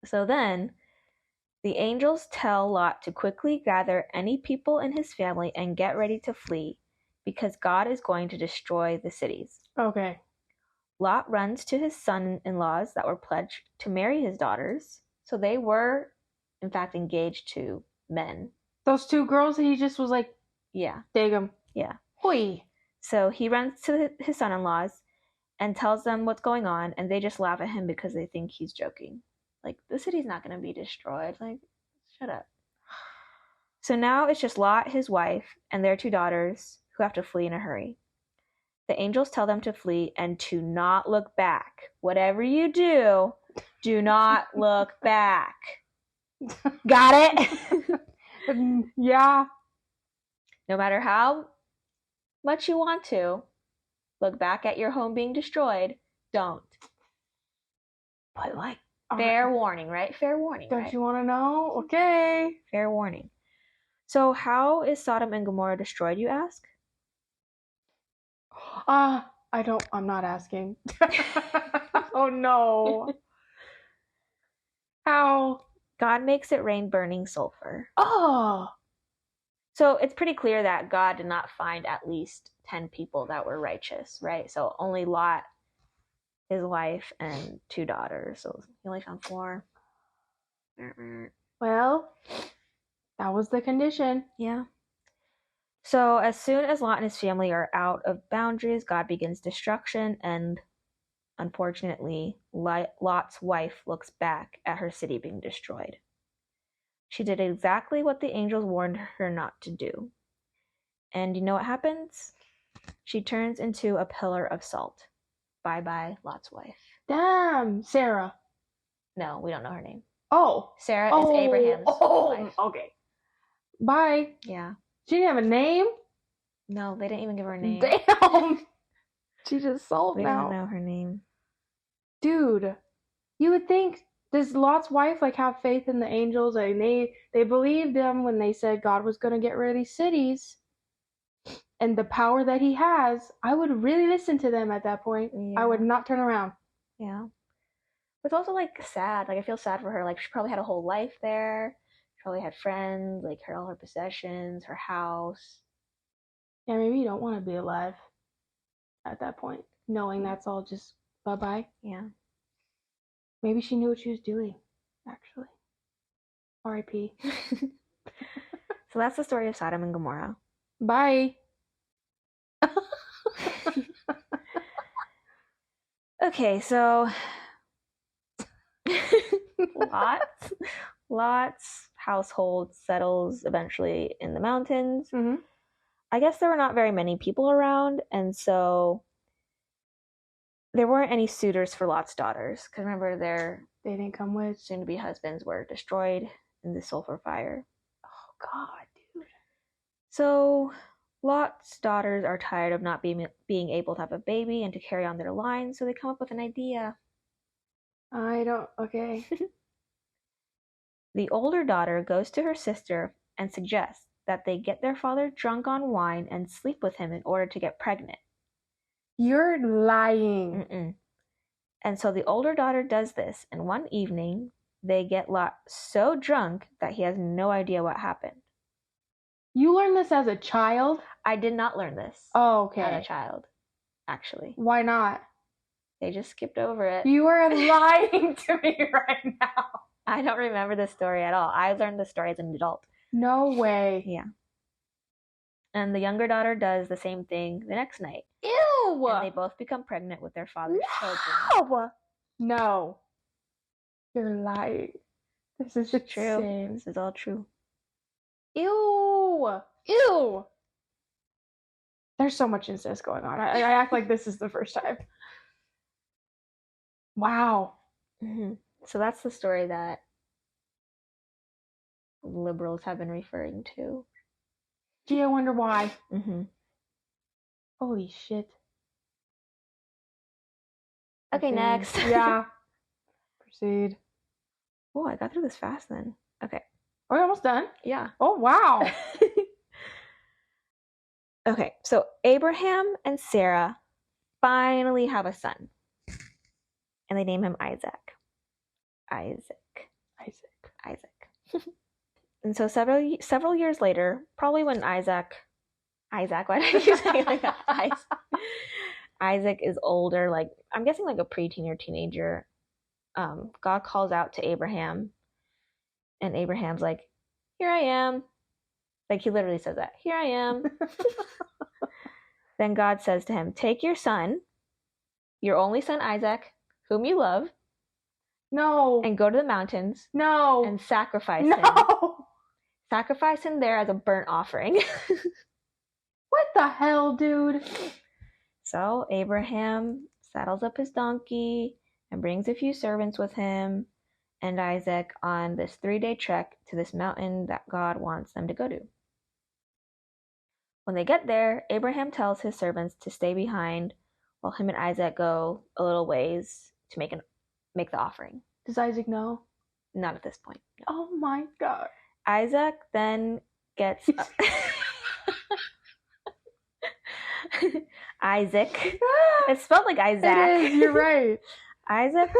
S2: So then, the angels tell Lot to quickly gather any people in his family and get ready to flee, because God is going to destroy the cities.
S1: Okay.
S2: Lot runs to his son-in-laws that were pledged to marry his daughters. So they were, in fact, engaged to men.
S1: Those 2 girls, he just was like,
S2: yeah,
S1: dig them.
S2: Yeah.
S1: Hoi.
S2: So he runs to his son-in-laws and tells them what's going on, and they just laugh at him because they think he's joking. Like, the city's not going to be destroyed. Like, shut up. So now it's just Lot, his wife, and their 2 daughters who have to flee in a hurry. The angels tell them to flee and to not look back. Whatever you do not look back. Got it?
S1: Yeah.
S2: No matter how much you want to look back at your home being destroyed, don't.
S1: But, like,
S2: fair warning, right? Fair warning.
S1: Don't
S2: right?
S1: you want to know? Okay.
S2: Fair warning. So how is Sodom and Gomorrah destroyed, you ask?
S1: I'm not asking. Oh, no. How?
S2: God makes it rain burning sulfur.
S1: Oh.
S2: So it's pretty clear that God did not find at least 10 people that were righteous, right? So only Lot, his wife, and 2 daughters. So he only found 4.
S1: Well, that was the condition.
S2: Yeah. So as soon as Lot and his family are out of boundaries, God begins destruction, and unfortunately, Lot's wife looks back at her city being destroyed. She did exactly what the angels warned her not to do. And you know what happens? She turns into a pillar of salt. Bye-bye, Lot's wife.
S1: Damn, Sarah.
S2: No, we don't know her name.
S1: Oh.
S2: Sarah is Abraham's wife.
S1: Okay. Bye.
S2: Yeah.
S1: She didn't have a name?
S2: No, they didn't even give her a name.
S1: Damn. She just sold
S2: We
S1: now.
S2: don't know her name.
S1: Dude, you would think, does Lot's wife like have faith in the angels? And they believed them when they said God was going to get rid of these cities and the power that he has. I would really listen to them at that point.
S2: Yeah.
S1: I would not turn around.
S2: Yeah. It's also like sad. Like I feel sad for her. Like she probably had a whole life there. She probably had friends, like all her possessions, her house.
S1: Yeah, maybe you don't want to be alive at that point, knowing that's all just bye-bye.
S2: Yeah.
S1: Maybe she knew what she was doing, actually. R.I.P.
S2: So that's the story of Sodom and Gomorrah.
S1: Bye.
S2: Okay, so Lot's household settles eventually in the mountains.
S1: Mm-hmm.
S2: I guess there were not very many people around, and so there weren't any suitors for Lot's daughters. Because remember, their
S1: They didn't come with.
S2: soon-to-be husbands were destroyed in the sulfur fire.
S1: Oh, God, dude.
S2: So Lot's daughters are tired of not being able to have a baby and to carry on their line, so they come up with an idea.
S1: Okay.
S2: The older daughter goes to her sister and suggests that they get their father drunk on wine and sleep with him in order to get pregnant.
S1: You're lying.
S2: Mm-mm. And so the older daughter does this, and one evening they get Lot so drunk that he has no idea what happened.
S1: You learned this as a child?
S2: I did not learn this
S1: Oh, okay.
S2: as a child, actually.
S1: Why not?
S2: They just skipped over it.
S1: You are lying to me right now.
S2: I don't remember this story at all. I learned the story as an adult.
S1: No way.
S2: Yeah. And the younger daughter does the same thing the next night.
S1: Ew!
S2: And they both become pregnant with their father's children.
S1: No. You're lying. This is just
S2: True. This is all true.
S1: Ew! Ew! There's so much incest going on. I act like this is the first time. Wow.
S2: Mm-hmm. So that's the story that liberals have been referring to.
S1: Gee, I wonder why.
S2: Mm-hmm.
S1: Holy shit.
S2: Okay, next.
S1: Yeah. Proceed.
S2: Oh, I got through this fast then. Okay.
S1: Are we almost done?
S2: Yeah.
S1: Oh, wow.
S2: Okay, so Abraham and Sarah finally have a son. And they name him Isaac. And so several years later, probably when Isaac, why did I keep saying like that? Isaac is older, like I'm guessing like a preteen or teenager. God calls out to Abraham, and Abraham's like, "Here I am." Like he literally says that, "Here I am." Then God says to him, "Take your son, your only son Isaac, whom you love, and go to the mountains, and sacrifice him. Sacrifice him there as a burnt offering."
S1: What the hell, dude?
S2: So Abraham saddles up his donkey and brings a few servants with him and Isaac on this 3-day trek to this mountain that God wants them to go to. When they get there, Abraham tells his servants to stay behind while him and Isaac go a little ways to make the offering.
S1: Does Isaac know?
S2: Not at this point. No.
S1: Oh my God.
S2: Isaac then gets Isaac. It's spelled like Isaac.
S1: It is, you're right.
S2: Isaac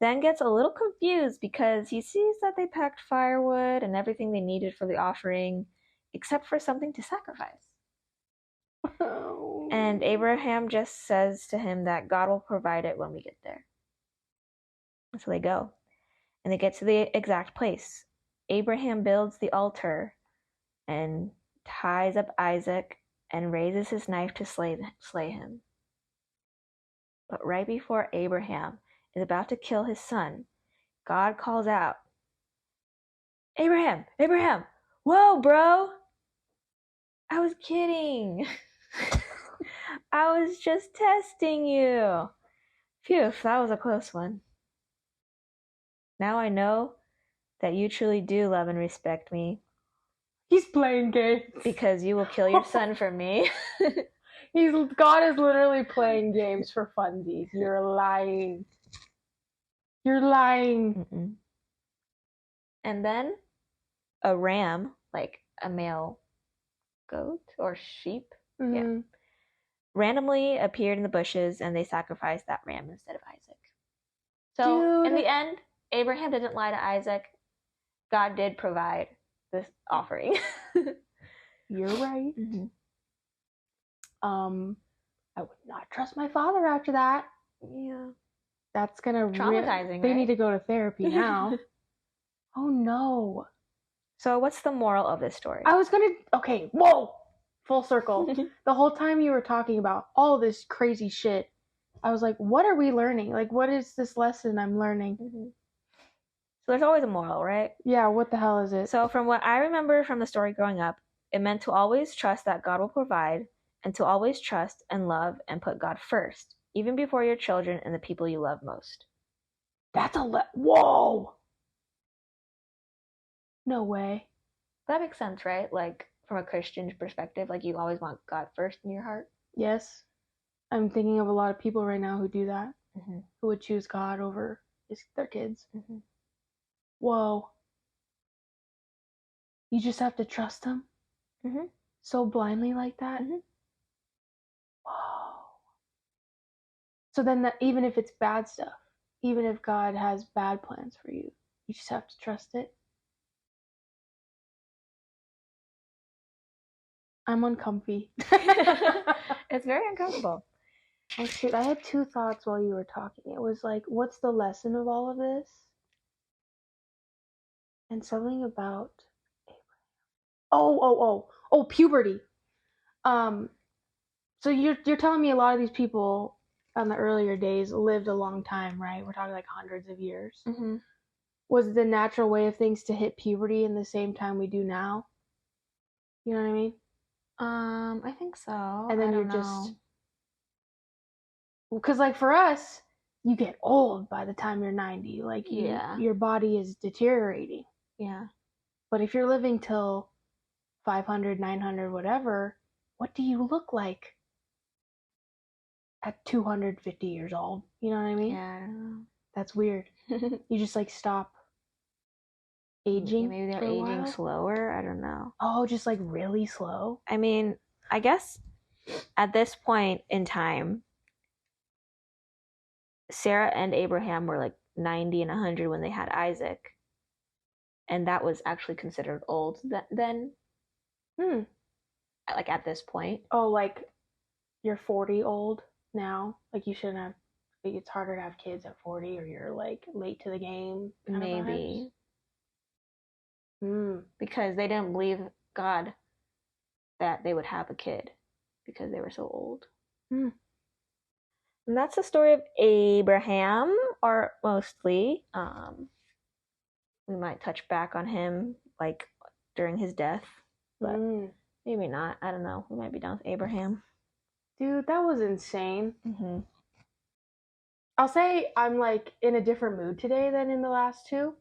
S2: then gets a little confused because he sees that they packed firewood and everything they needed for the offering, except for something to sacrifice.
S1: Oh.
S2: And Abraham just says to him that God will provide it when we get there. So they go. And they get to the exact place. Abraham builds the altar and ties up Isaac and raises his knife to slay him. But right before Abraham is about to kill his son, God calls out, "Abraham, Abraham, whoa, bro!" I was kidding. I was just testing you. Phew, that was a close one. Now I know that you truly do love and respect me.
S1: He's playing games.
S2: Because you will kill your son for me.
S1: God is literally playing games for funsies. You're lying. You're lying.
S2: Mm-mm. And then a ram, like a male goat or sheep, randomly appeared in the bushes, and they sacrificed that ram instead of Isaac. So in the end, Abraham didn't lie to Isaac. God did provide this offering.
S1: You're right.
S2: Mm-hmm.
S1: I would not trust my father after that.
S2: Yeah.
S1: That's gonna
S2: traumatizing.
S1: They
S2: right?
S1: need to go to therapy now. Oh no.
S2: So what's the moral of this story?
S1: Whoa! Full circle. The whole time you were talking about all this crazy shit, I was like, what are we learning? Like, what is this lesson I'm learning?
S2: Mm-hmm. So there's always a moral, right?
S1: Yeah, what the hell is it?
S2: So from what I remember from the story growing up, it meant to always trust that God will provide, and to always trust and love and put God first, even before your children and the people you love most.
S1: That's whoa! No way.
S2: That makes sense, right? Like, from a Christian perspective, like you always want God first in your heart.
S1: Yes. I'm thinking of a lot of people right now who do that.
S2: Mm-hmm.
S1: Who would choose God over their kids.
S2: Mm-hmm.
S1: Whoa. You just have to trust him?
S2: Mm-hmm.
S1: So blindly like that?
S2: Mm-hmm.
S1: Whoa. So then even if it's bad stuff, even if God has bad plans for you, you just have to trust it? I'm uncomfy.
S2: It's very uncomfortable.
S1: Oh shoot, I had two thoughts while you were talking. It was like, what's the lesson of all of this? And something about Abraham. Oh, puberty. So you're telling me a lot of these people on the earlier days lived a long time, right? We're talking like hundreds of years.
S2: Mm-hmm.
S1: Was it the natural way of things to hit puberty in the same time we do now? You know what I mean?
S2: I think so.
S1: And then
S2: I
S1: you're
S2: don't know.
S1: just, because like for us, you get old by the time you're 90. Like your body is deteriorating.
S2: Yeah.
S1: But if you're living till 500, 900, whatever, what do you look like at 250 years old? You know what I mean?
S2: Yeah, I don't know.
S1: That's weird. You just like stop aging.
S2: Maybe they're aging slower. I don't know.
S1: Oh, just like really slow?
S2: I mean, I guess at this point in time, Sarah and Abraham were like 90 and 100 when they had Isaac. And that was actually considered old then. Like at this point.
S1: Oh, like you're 40 old now? Like you shouldn't have, like it's harder to have kids at 40, or you're like late to the game?
S2: Maybe. Because they didn't believe God that they would have a kid because they were so old. And that's the story of Abraham, or mostly. We might touch back on him like during his death, but maybe not. I don't know. We might be done with Abraham.
S1: Dude, that was insane.
S2: Mm-hmm.
S1: I'll say I'm like in a different mood today than in the last two.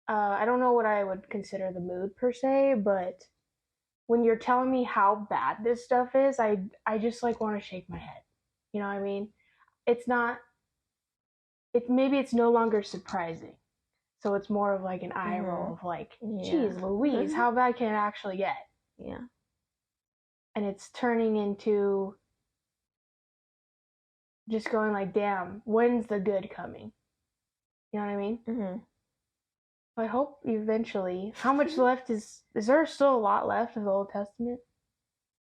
S1: I don't know what I would consider the mood per se, but when you're telling me how bad this stuff is, I just like want to shake my head. You know what I mean? It's not, maybe it's no longer surprising. So it's more of like an eye roll of like, geez Louise, how bad can it actually get?
S2: Yeah.
S1: And it's turning into just going like, damn, when's the good coming? You know what I mean?
S2: Mm-hmm.
S1: I hope eventually. How much left is there still a lot left of the Old Testament?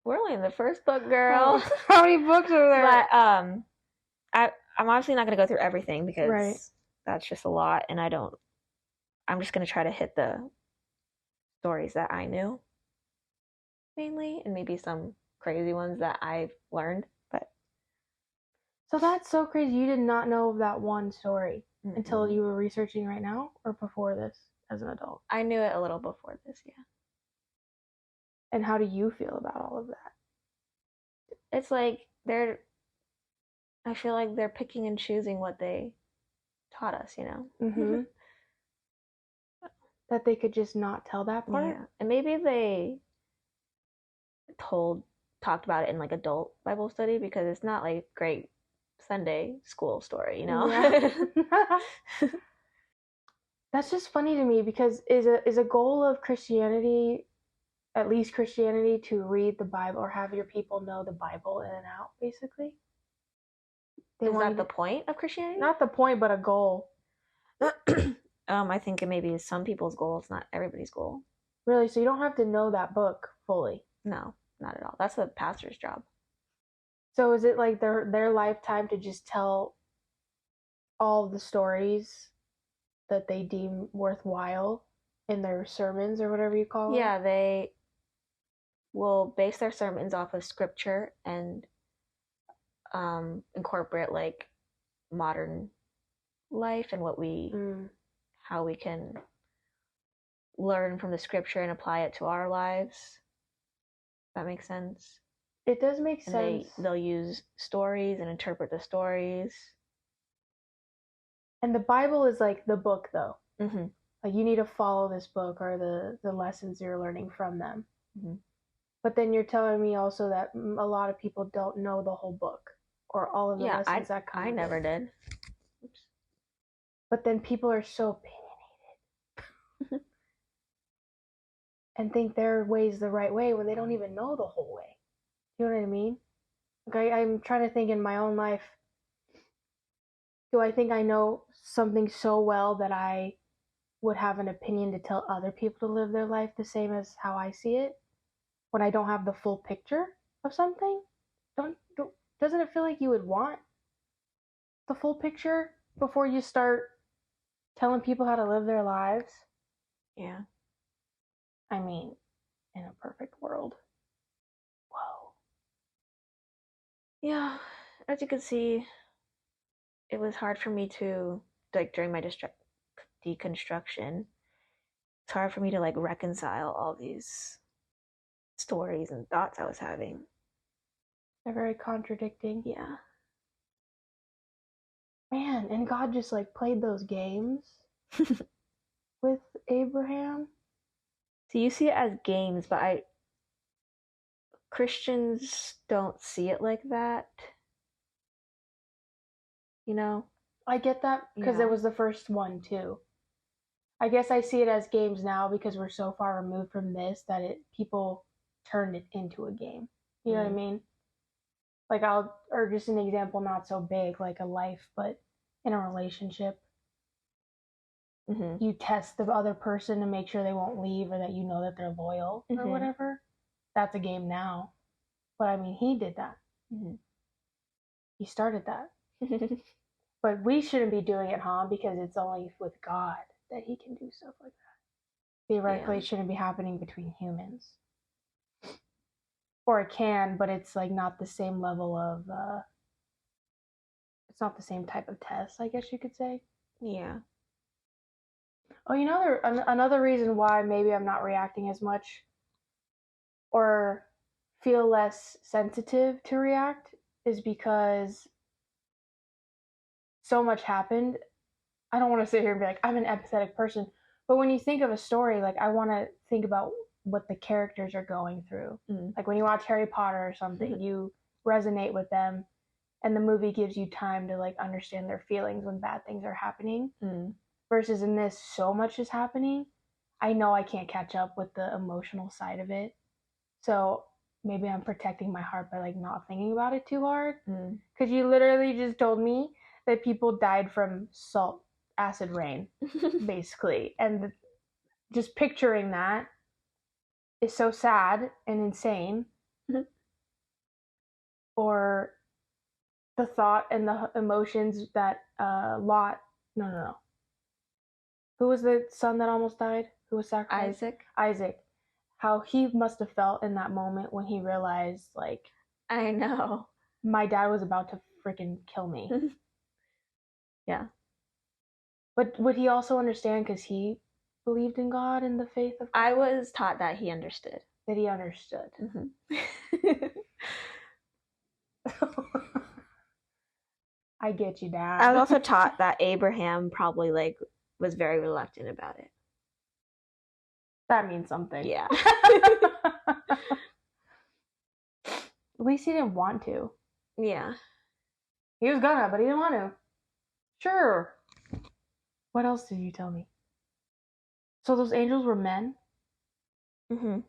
S2: We're only in the first book, girl.
S1: How many books are there?
S2: But I'm obviously not going to go through everything because that's just a lot, and I'm just going to try to hit the stories that I knew mainly, and maybe some crazy ones that I've learned. But
S1: so that's so crazy. You did not know of that one story until you were researching right now, or before this as an adult?
S2: I knew it a little before this, yeah.
S1: And how do you feel about all of that?
S2: It's like I feel like they're picking and choosing what they taught us, you know?
S1: Mm-hmm. That they could just not tell that part?
S2: Yeah. And maybe they talked about it in like adult Bible study, because it's not like great Sunday school story, you know?
S1: Yeah. That's just funny to me, because is a goal of Christianity, at least Christianity, to read the Bible or have your people know the Bible in and out, basically?
S2: Is that the point of Christianity?
S1: Not the point, but a goal.
S2: I think it maybe is some people's goal. It's not everybody's goal.
S1: Really? So you don't have to know that book fully?
S2: No, not at all. That's the pastor's job.
S1: So is it like their lifetime to just tell all the stories that they deem worthwhile in their sermons or whatever you call it?
S2: Yeah, they will base their sermons off of scripture and incorporate like modern life and how we can learn from the scripture and apply it to our lives. That makes sense.
S1: It does make sense.
S2: They'll use stories and interpret the stories.
S1: And the Bible is like the book, though.
S2: Mm-hmm.
S1: Like, you need to follow this book or the lessons you're learning from them.
S2: Mm-hmm.
S1: But then you're telling me also that a lot of people don't know the whole book or all of the lessons that come.
S2: I never did.
S1: Oops. But then people are so opinionated and think their way's the right way when they don't even know the whole way. You know what I mean? Like, I'm trying to think in my own life. Do I think I know something so well that I would have an opinion to tell other people to live their life the same as how I see it when I don't have the full picture of something? Doesn't it feel like you would want the full picture before you start telling people how to live their lives?
S2: Yeah.
S1: I mean, in a perfect world. Whoa.
S2: Yeah, as you can see, it was hard for me to, like, during my deconstruction, it's hard for me to like reconcile all these stories and thoughts I was having.
S1: They're very contradicting.
S2: Yeah.
S1: Man, and God just like played those games with Abraham.
S2: So you see it as games, but Christians don't see it like that. You know?
S1: I get that because
S2: Yeah.
S1: it was the first one too. I guess I see it as games now because we're so far removed from this that people turned it into a game. You know what I mean? Like, or just an example, not so big, like a life, but in a relationship, you test the other person to make sure they won't leave or that you know that they're loyal or whatever. That's a game now. But I mean, he did that. He started that. But we shouldn't be doing it, huh? Because it's only with God that he can do stuff like that. Theoretically, it shouldn't be happening between humans. Or it can, but it's like not the same level of, it's not the same type of test, I guess you could say.
S2: Yeah.
S1: Oh, you know, another reason why maybe I'm not reacting as much or feel less sensitive to react is because so much happened. I don't want to sit here and be like, I'm an empathetic person. But when you think of a story, like, I want to think about what the characters are going through. Like when you watch Harry Potter or something, you resonate with them, and the movie gives you time to like understand their feelings when bad things are happening. Versus in this, so much is happening. I know I can't catch up with the emotional side of it. So maybe I'm protecting my heart by like not thinking about it too hard. Because you literally just told me that people died from acid rain, basically. And just picturing that is so sad and insane. Or the thought and the emotions that Lot, no. Who was the son that almost died? Who was sacrificed? Isaac. How he must have felt in that moment when he realized, like,
S2: I know.
S1: My dad was about to freaking kill me.
S2: Yeah.
S1: But would he also understand because he believed in God and the faith of God?
S2: I was taught that he understood.
S1: that he understood.
S2: Mm-hmm.
S1: I get you, Dad.
S2: I was also taught that Abraham probably like was very reluctant about it.
S1: That means something.
S2: Yeah.
S1: At least he didn't want to.
S2: Yeah.
S1: He was gonna, but he didn't want to. Sure. What else did you tell me? So those angels were men?
S2: Mm-hmm.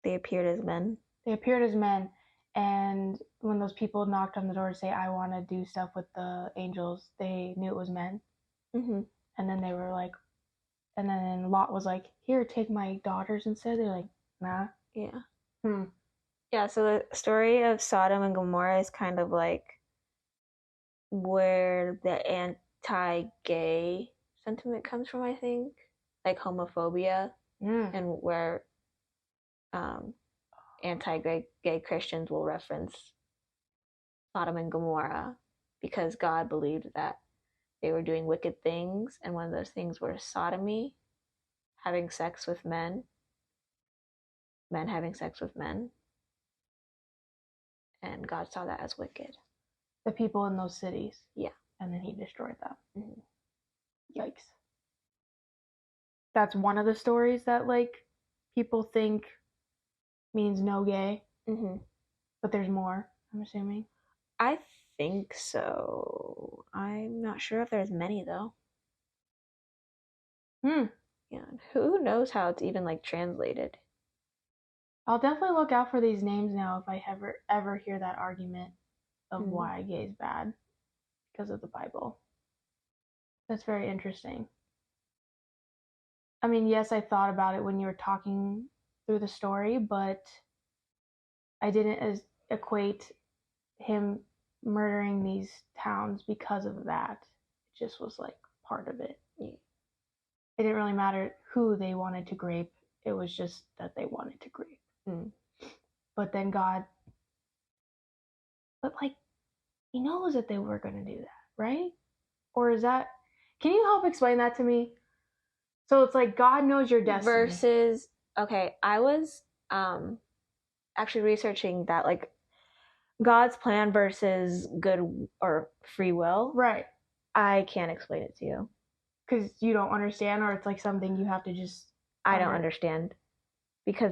S2: They appeared as men.
S1: They appeared as men, and when those people knocked on the door to say, I want to do stuff with the angels, they knew it was men.
S2: Mm-hmm.
S1: And then they were like, and then Lot was like, here, take my daughters instead. They're like, nah.
S2: Yeah.
S1: Hmm.
S2: Yeah, so the story of Sodom and Gomorrah is kind of like where the anti-gay sentiment comes from, I think. Like homophobia, and where anti-gay Christians will reference Sodom and Gomorrah because God believed that they were doing wicked things, and one of those things were sodomy, having sex with men having sex with men, and God saw that as wicked.
S1: The people in those cities.
S2: Yeah.
S1: And then he destroyed them.
S2: Mm-hmm.
S1: Yikes. That's one of the stories that, like, people think means no gay.
S2: Mm-hmm.
S1: But there's more, I'm assuming.
S2: I think so. I'm not sure if there's many, though. Yeah. Who knows how it's even, like, translated?
S1: I'll definitely look out for these names now if I ever hear that argument of why gay is bad because of the Bible. That's very interesting. I mean, yes, I thought about it when you were talking through the story, but I didn't equate him murdering these towns because of that. It just was like part of it.
S2: Yeah.
S1: It didn't really matter who they wanted to grape. It was just that they wanted to grape. But then God, but like, he knows that they were going to do that, right? Or is that, can you help explain that to me? So it's like God knows your destiny.
S2: Versus, okay, I was actually researching that, like, God's plan versus good or free will.
S1: Right.
S2: I can't explain it to you.
S1: Because you don't understand, or it's like something you have to just...
S2: I don't understand. Because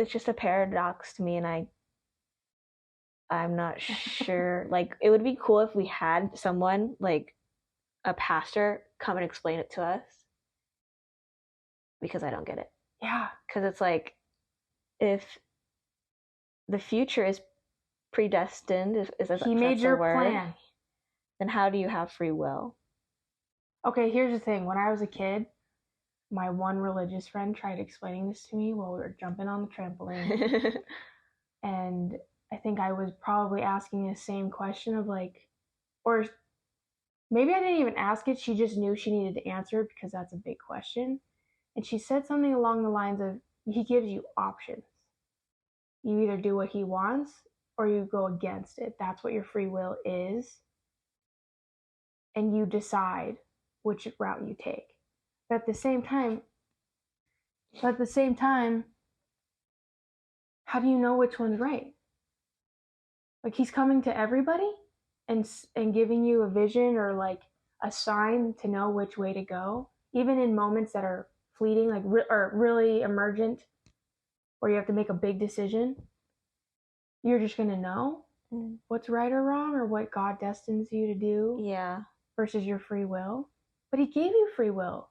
S2: it's just a paradox to me, and I'm not sure. Like, it would be cool if we had someone, like a pastor, come and explain it to us. Because I don't get it.
S1: Yeah.
S2: Because it's like, if the future is predestined,
S1: he made your plan,
S2: then how do you have free will?
S1: Okay, here's the thing. When I was a kid, my one religious friend tried explaining this to me while we were jumping on the trampoline. And I think I was probably asking the same question of like, or maybe I didn't even ask it. She just knew she needed to answer it because that's a big question. And she said something along the lines of, he gives you options. You either do what he wants or you go against it. That's what your free will is. And you decide which route you take. But at the same time, how do you know which one's right? Like, he's coming to everybody and giving you a vision or like a sign to know which way to go, even in moments that are fleeting, like or really emergent, where you have to make a big decision. You're just gonna know what's right or wrong, or what God destines you to do.
S2: Yeah.
S1: Versus your free will. But he gave you free will.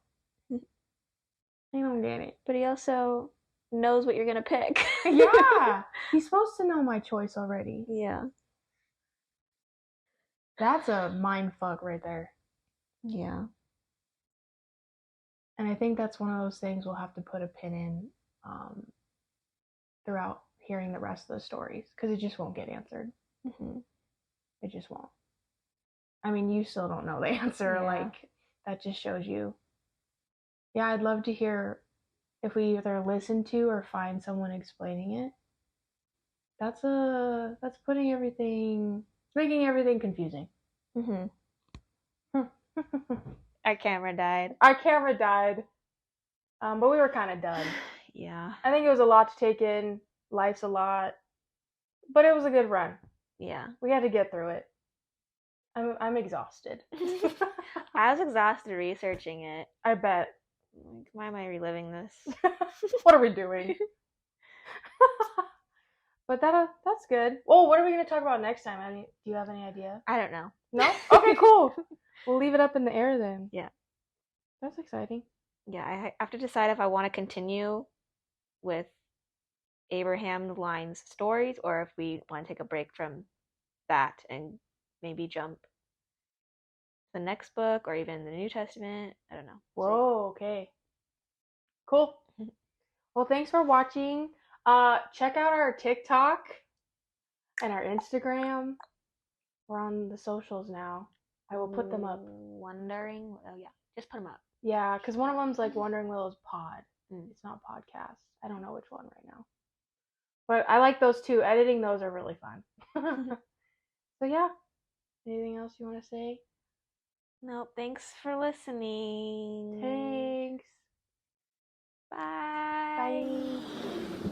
S1: I don't get it.
S2: But he also knows what you're gonna pick.
S1: Yeah. He's supposed to know my choice already.
S2: Yeah.
S1: That's a mind fuck right there.
S2: Yeah.
S1: And I think that's one of those things we'll have to put a pin in throughout hearing the rest of the stories, because it just won't get answered. It just won't. I mean, you still don't know the answer. Yeah. Like, that just shows you. Yeah, I'd love to hear if we either listen to or find someone explaining it. That's putting everything, it's making everything confusing.
S2: Our camera died.
S1: But we were kind of done.
S2: Yeah.
S1: I think it was a lot to take in. Life's a lot, but it was a good run.
S2: Yeah.
S1: We had to get through it. I'm exhausted.
S2: I was exhausted researching it.
S1: I bet.
S2: Like, why am I reliving this?
S1: What are we doing? But that's good. Oh, what are we going to talk about next time? Do you have any idea?
S2: I don't know.
S1: No? Okay, cool. We'll leave it up in the air then.
S2: Yeah.
S1: That's exciting.
S2: Yeah, I have to decide if I want to continue with Abraham Line's stories or if we want to take a break from that and maybe jump the next book or even the New Testament. I don't know.
S1: Whoa, okay. Cool. Well, thanks for watching. Check out our TikTok and our Instagram. We're on the socials now. I will put them up.
S2: Wondering? Oh, yeah. Just put them up.
S1: Yeah, because one of them's like Wondering Willows Pod. It's not podcast. I don't know which one right now. But I like those too. Editing those are really fun. So yeah. Anything else you want to say?
S2: No, thanks for listening.
S1: Thanks.
S2: Bye.
S1: Bye.